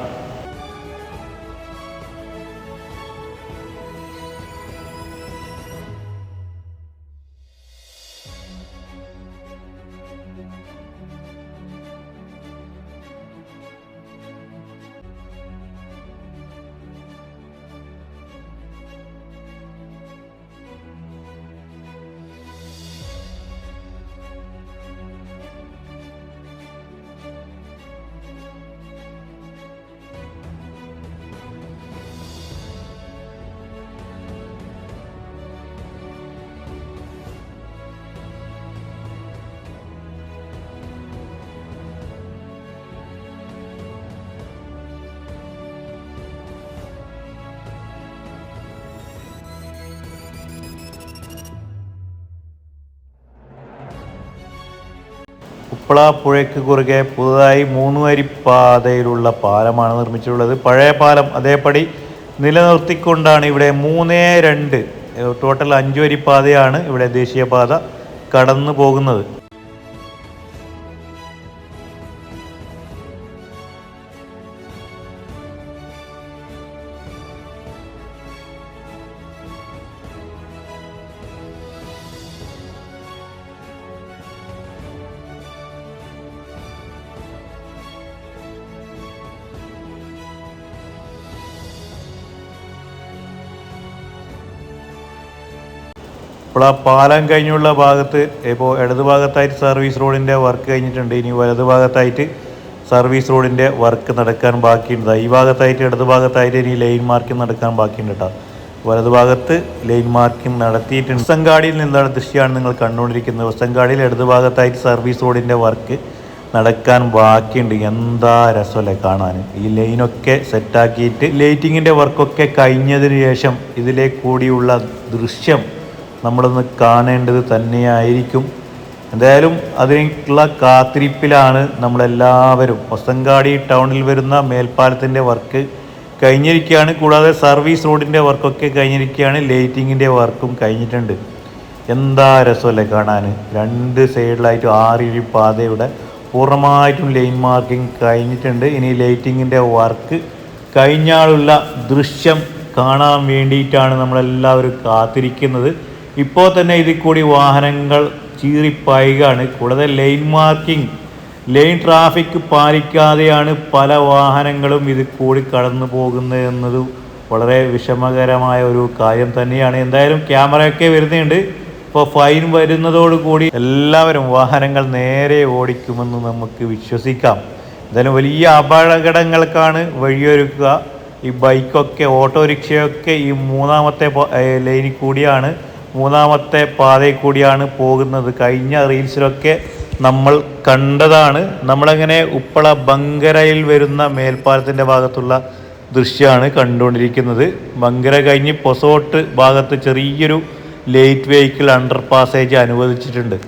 ഉപ്പള പുഴയ്ക്ക് കുറുകെ പുതുതായി 3 വരിപ്പാതയിലുള്ള പാലമാണ് നിർമ്മിച്ചിട്ടുള്ളത്. പഴയ പാലം അതേപടി നിലനിർത്തിക്കൊണ്ടാണ് ഇവിടെ 3-2 ടോട്ടൽ 5 വരിപ്പാതയാണ് ഇവിടെ ദേശീയപാത കടന്നു പോകുന്നത്. ഇപ്പോൾ ആ പാലം കഴിഞ്ഞുള്ള ഭാഗത്ത് ഇപ്പോൾ ഇടത് ഭാഗത്തായിട്ട് സർവീസ് റോഡിൻ്റെ വർക്ക് കഴിഞ്ഞിട്ടുണ്ട്. ഇനി വലത് ഭാഗത്തായിട്ട് സർവീസ് റോഡിൻ്റെ വർക്ക് നടക്കാൻ ബാക്കിയുണ്ട്. ഈ ഭാഗത്തായിട്ട് ഇടത് ഭാഗത്തായിട്ട് ഇനി ലൈൻ മാർക്കിംഗ് നടക്കാൻ ബാക്കിയുണ്ട് കേട്ടോ. വലത് ഭാഗത്ത് ലൈൻ മാർക്കിംഗ് നടത്തിയിട്ടുണ്ട്. വസങ്കാടിയിൽ നിന്നുള്ള ദൃശ്യമാണ് നിങ്ങൾ കണ്ടുകൊണ്ടിരിക്കുന്നത്. വസങ്കാടിയിൽ ഇടത് ഭാഗത്തായിട്ട് സർവീസ് റോഡിൻ്റെ വർക്ക് നടക്കാൻ ബാക്കിയുണ്ട്. എന്താ രസമല്ലേ കാണാൻ. ഈ ലൈനൊക്കെ സെറ്റാക്കിയിട്ട് ലൈറ്റിങ്ങിൻ്റെ വർക്കൊക്കെ കഴിഞ്ഞതിന് ശേഷം ഇതിലെ കൂടിയുള്ള ദൃശ്യം നമ്മളൊന്ന് കാണേണ്ടത് തന്നെയായിരിക്കും. എന്തായാലും അതിനുള്ള കാത്തിരിപ്പിലാണ് നമ്മളെല്ലാവരും. വസങ്കാടി ടൗണിൽ വരുന്ന മേൽപ്പാലത്തിൻ്റെ വർക്ക് കഴിഞ്ഞിരിക്കുകയാണ്. കൂടാതെ സർവീസ് റോഡിൻ്റെ വർക്കൊക്കെ കഴിഞ്ഞിരിക്കുകയാണ്. ലൈറ്റിങ്ങിൻ്റെ വർക്കും കഴിഞ്ഞിട്ടുണ്ട്. എന്താ രസമല്ലേ കാണാൻ. 2 സൈഡിലായിട്ടും 6 പാതയുടെ പൂർണ്ണമായിട്ടും ലൈൻ മാർക്കിംഗ് കഴിഞ്ഞിട്ടുണ്ട്. ഇനി ലൈറ്റിങ്ങിൻ്റെ വർക്ക് കഴിഞ്ഞാലുള്ള ദൃശ്യം കാണാൻ വേണ്ടിയിട്ടാണ് നമ്മളെല്ലാവരും കാത്തിരിക്കുന്നത്. ഇപ്പോൾ തന്നെ ഇതിൽ കൂടി വാഹനങ്ങൾ ചീറിപ്പായുകയാണ്. കൂടാതെ ലൈൻ മാർക്കിംഗ്, ലൈൻ ട്രാഫിക് പാലിക്കാതെയാണ് പല വാഹനങ്ങളും ഇതിൽ കൂടി കടന്നു പോകുന്നത് എന്നത് വളരെ വിഷമകരമായ ഒരു കാര്യം തന്നെയാണ്. എന്തായാലും ക്യാമറയൊക്കെ വരുന്നുണ്ട്. ഇപ്പോൾ ഫൈൻ വരുന്നതോടുകൂടി എല്ലാവരും വാഹനങ്ങൾ നേരെ ഓടിക്കുമെന്ന് നമുക്ക് വിശ്വസിക്കാം. എന്തായാലും വലിയ അപകടങ്ങൾക്കാണ് വഴിയൊരുക്കുക. ഈ ബൈക്കൊക്കെ ഓട്ടോറിക്ഷയൊക്കെ ഈ 3-ാമത്തെ ലൈനിൽ കൂടിയാണ്, 3-ാമത്തെ പാതയിൽ കൂടിയാണ് പോകുന്നത്. കഴിഞ്ഞ റീൽസിലൊക്കെ നമ്മൾ കണ്ടതാണ്. നമ്മളങ്ങനെ ഉപ്പള ബങ്കരയിൽ വരുന്ന മേൽപ്പാലത്തിൻ്റെ ഭാഗത്തുള്ള ദൃശ്യമാണ് കണ്ടുകൊണ്ടിരിക്കുന്നത്. ബങ്കര കഴിഞ്ഞ് പൊസോട്ട് ഭാഗത്ത് ചെറിയൊരു ലൈറ്റ് വെഹിക്കിൾ അണ്ടർ പാസേജ് അനുവദിച്ചിട്ടുണ്ട്.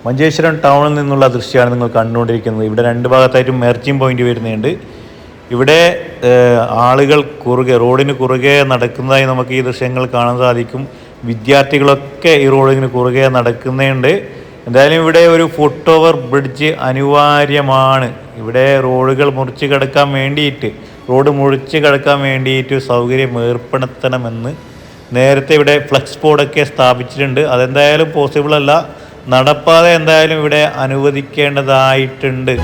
മഞ്ചേശ്വരം ടൗണിൽ നിന്നുള്ള ദൃശ്യമാണ് നിങ്ങൾ കണ്ടുകൊണ്ടിരിക്കുന്നത്. ഇവിടെ രണ്ട് ഭാഗത്തായിട്ടും മെർജിങ് പോയിന്റ് വരുന്നുണ്ട്. ഇവിടെ ആളുകൾ റോഡിന് കുറുകെ നടക്കുന്നതായി നമുക്ക് ഈ ദൃശ്യങ്ങൾ കാണാൻ സാധിക്കും. വിദ്യാർത്ഥികളൊക്കെ ഈ റോഡിന് കുറുകെ നടക്കുന്നുണ്ട്. എന്തായാലും ഇവിടെ ഒരു ഫുട് ഓവർ ബ്രിഡ്ജ് അനിവാര്യമാണ്. ഇവിടെ റോഡ് മുറിച്ച് കടക്കാൻ വേണ്ടിയിട്ട് സൗകര്യം ഏർപ്പെടുത്തണമെന്ന് നേരത്തെ ഇവിടെ ഫ്ലക്സ് ബോർഡൊക്കെ സ്ഥാപിച്ചിട്ടുണ്ട്. അതെന്തായാലും പോസിബിൾ അല്ല. നടപ്പാതെ എന്തായാലും ഇവിടെ അനുവദിക്കേണ്ടതായിട്ടുണ്ട്.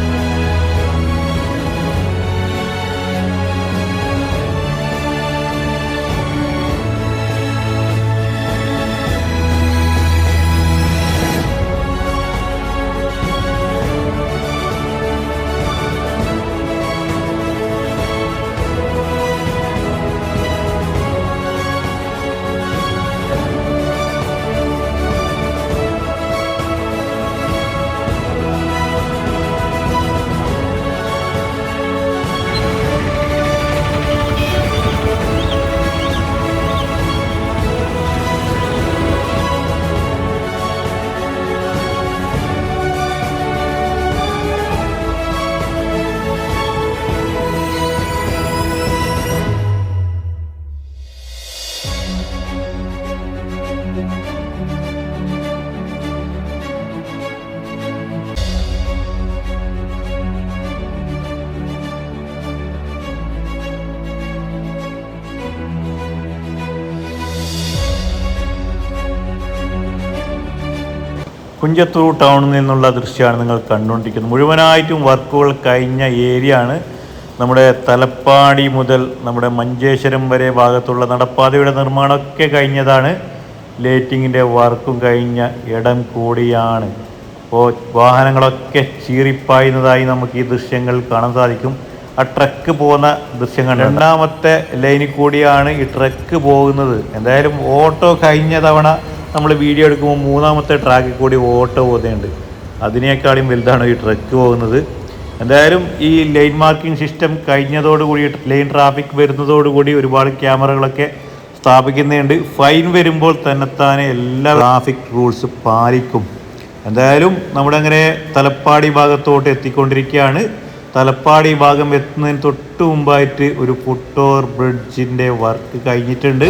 കുഞ്ചത്തൂർ ടൗണിൽ നിന്നുള്ള ദൃശ്യമാണ് നിങ്ങൾ കണ്ടുകൊണ്ടിരിക്കുന്നത്. മുഴുവനായിട്ടും വർക്കുകൾ കഴിഞ്ഞ ഏരിയ ആണ്. നമ്മുടെ തലപ്പാടി മുതൽ നമ്മുടെ മഞ്ചേശ്വരം വരെ ഭാഗത്തുള്ള നടപ്പാതയുടെ നിർമ്മാണമൊക്കെ കഴിഞ്ഞതാണ്. ലൈറ്റിങ്ങിൻ്റെ വർക്കും കഴിഞ്ഞ ഇടം കൂടിയാണ്. അപ്പോൾ വാഹനങ്ങളൊക്കെ ചീറിപ്പായുന്നതായി നമുക്ക് ഈ ദൃശ്യങ്ങൾ കാണാൻ സാധിക്കും. ആ ട്രക്ക് പോകുന്ന ദൃശ്യങ്ങൾ രണ്ടാമത്തെ ലൈനിൽ കൂടിയാണ് ഈ ട്രക്ക് പോകുന്നത്. എന്തായാലും ഓട്ടോ കഴിഞ്ഞ തവണ നമ്മൾ വീഡിയോ എടുക്കുമ്പോൾ മൂന്നാമത്തെ ട്രാക്കിൽ കൂടി ഓട്ടോ പോകുന്നുണ്ട്. അതിനേക്കാളും വലുതാണ് ഈ ട്രക്ക് പോകുന്നത്. എന്തായാലും ഈ ലൈൻ മാർക്കിംഗ് സിസ്റ്റം കഴിഞ്ഞതോടുകൂടി ലൈൻ ട്രാഫിക് വരുന്നതോടുകൂടി ഒരുപാട് ക്യാമറകളൊക്കെ സ്ഥാപിക്കുന്നുണ്ട്. ഫൈൻ വരുമ്പോൾ തന്നെത്താനെ എല്ലാ ട്രാഫിക് റൂൾസ് പാലിക്കും. എന്തായാലും നമ്മുടെ അങ്ങനെ തലപ്പാടി ഭാഗത്തോട്ട് എത്തിക്കൊണ്ടിരിക്കുകയാണ്. തലപ്പാടി ഭാഗം എത്തുന്നതിന് തൊട്ട് മുമ്പായിട്ട് ഒരു ഫുട് ഓവർ ബ്രിഡ്ജിൻ്റെ വർക്ക് കഴിഞ്ഞിട്ടുണ്ട്.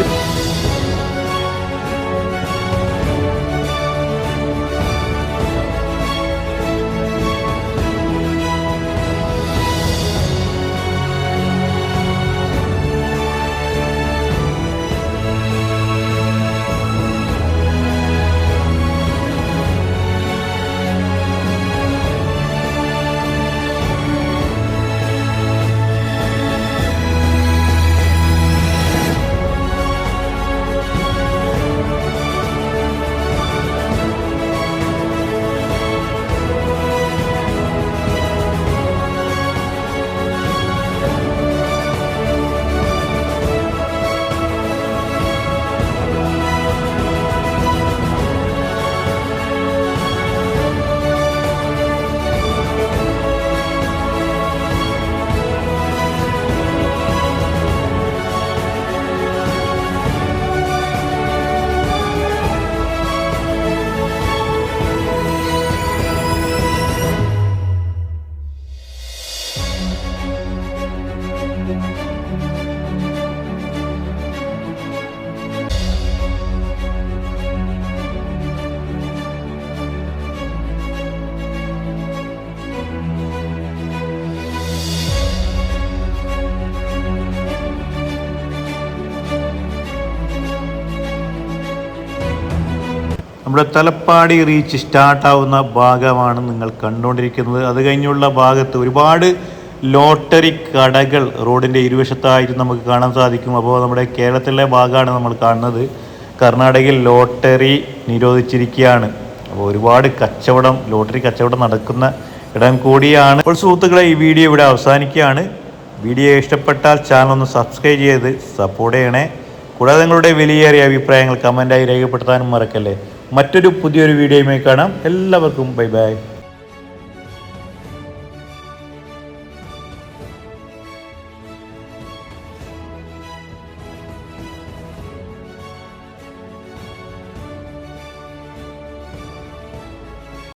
നമ്മുടെ തലപ്പാടി റീച്ച് സ്റ്റാർട്ടാവുന്ന ഭാഗമാണ് നിങ്ങൾ കണ്ടുകൊണ്ടിരിക്കുന്നത്. അത് കഴിഞ്ഞുള്ള ഭാഗത്ത് ഒരുപാട് ലോട്ടറി കടകൾ റോഡിൻ്റെ ഇരുവശത്തായിട്ട് നമുക്ക് കാണാൻ സാധിക്കും. അപ്പോൾ നമ്മുടെ കേരളത്തിലെ ഭാഗമാണ് നമ്മൾ കാണുന്നത്. കർണാടകയിൽ ലോട്ടറി നിരോധിച്ചിരിക്കുകയാണ്. അപ്പോൾ ഒരുപാട് ലോട്ടറി കച്ചവടം നടക്കുന്ന ഇടം കൂടിയാണ്. അപ്പോൾ സുഹൃത്തുക്കളെ, ഈ വീഡിയോ ഇവിടെ അവസാനിക്കുകയാണ്. വീഡിയോ ഇഷ്ടപ്പെട്ടാൽ ചാനൽ ഒന്ന് സബ്സ്ക്രൈബ് ചെയ്ത് സപ്പോർട്ട് ചെയ്യണേ. കൂടാതെ നിങ്ങളുടെ വിലയേറിയ അഭിപ്രായങ്ങൾ കമൻറ്റായി രേഖപ്പെടുത്താനും മറക്കല്ലേ. മറ്റൊരു പുതിയൊരു വീഡിയോയുമായി കാണാം. എല്ലാവർക്കും ബൈ ബൈ.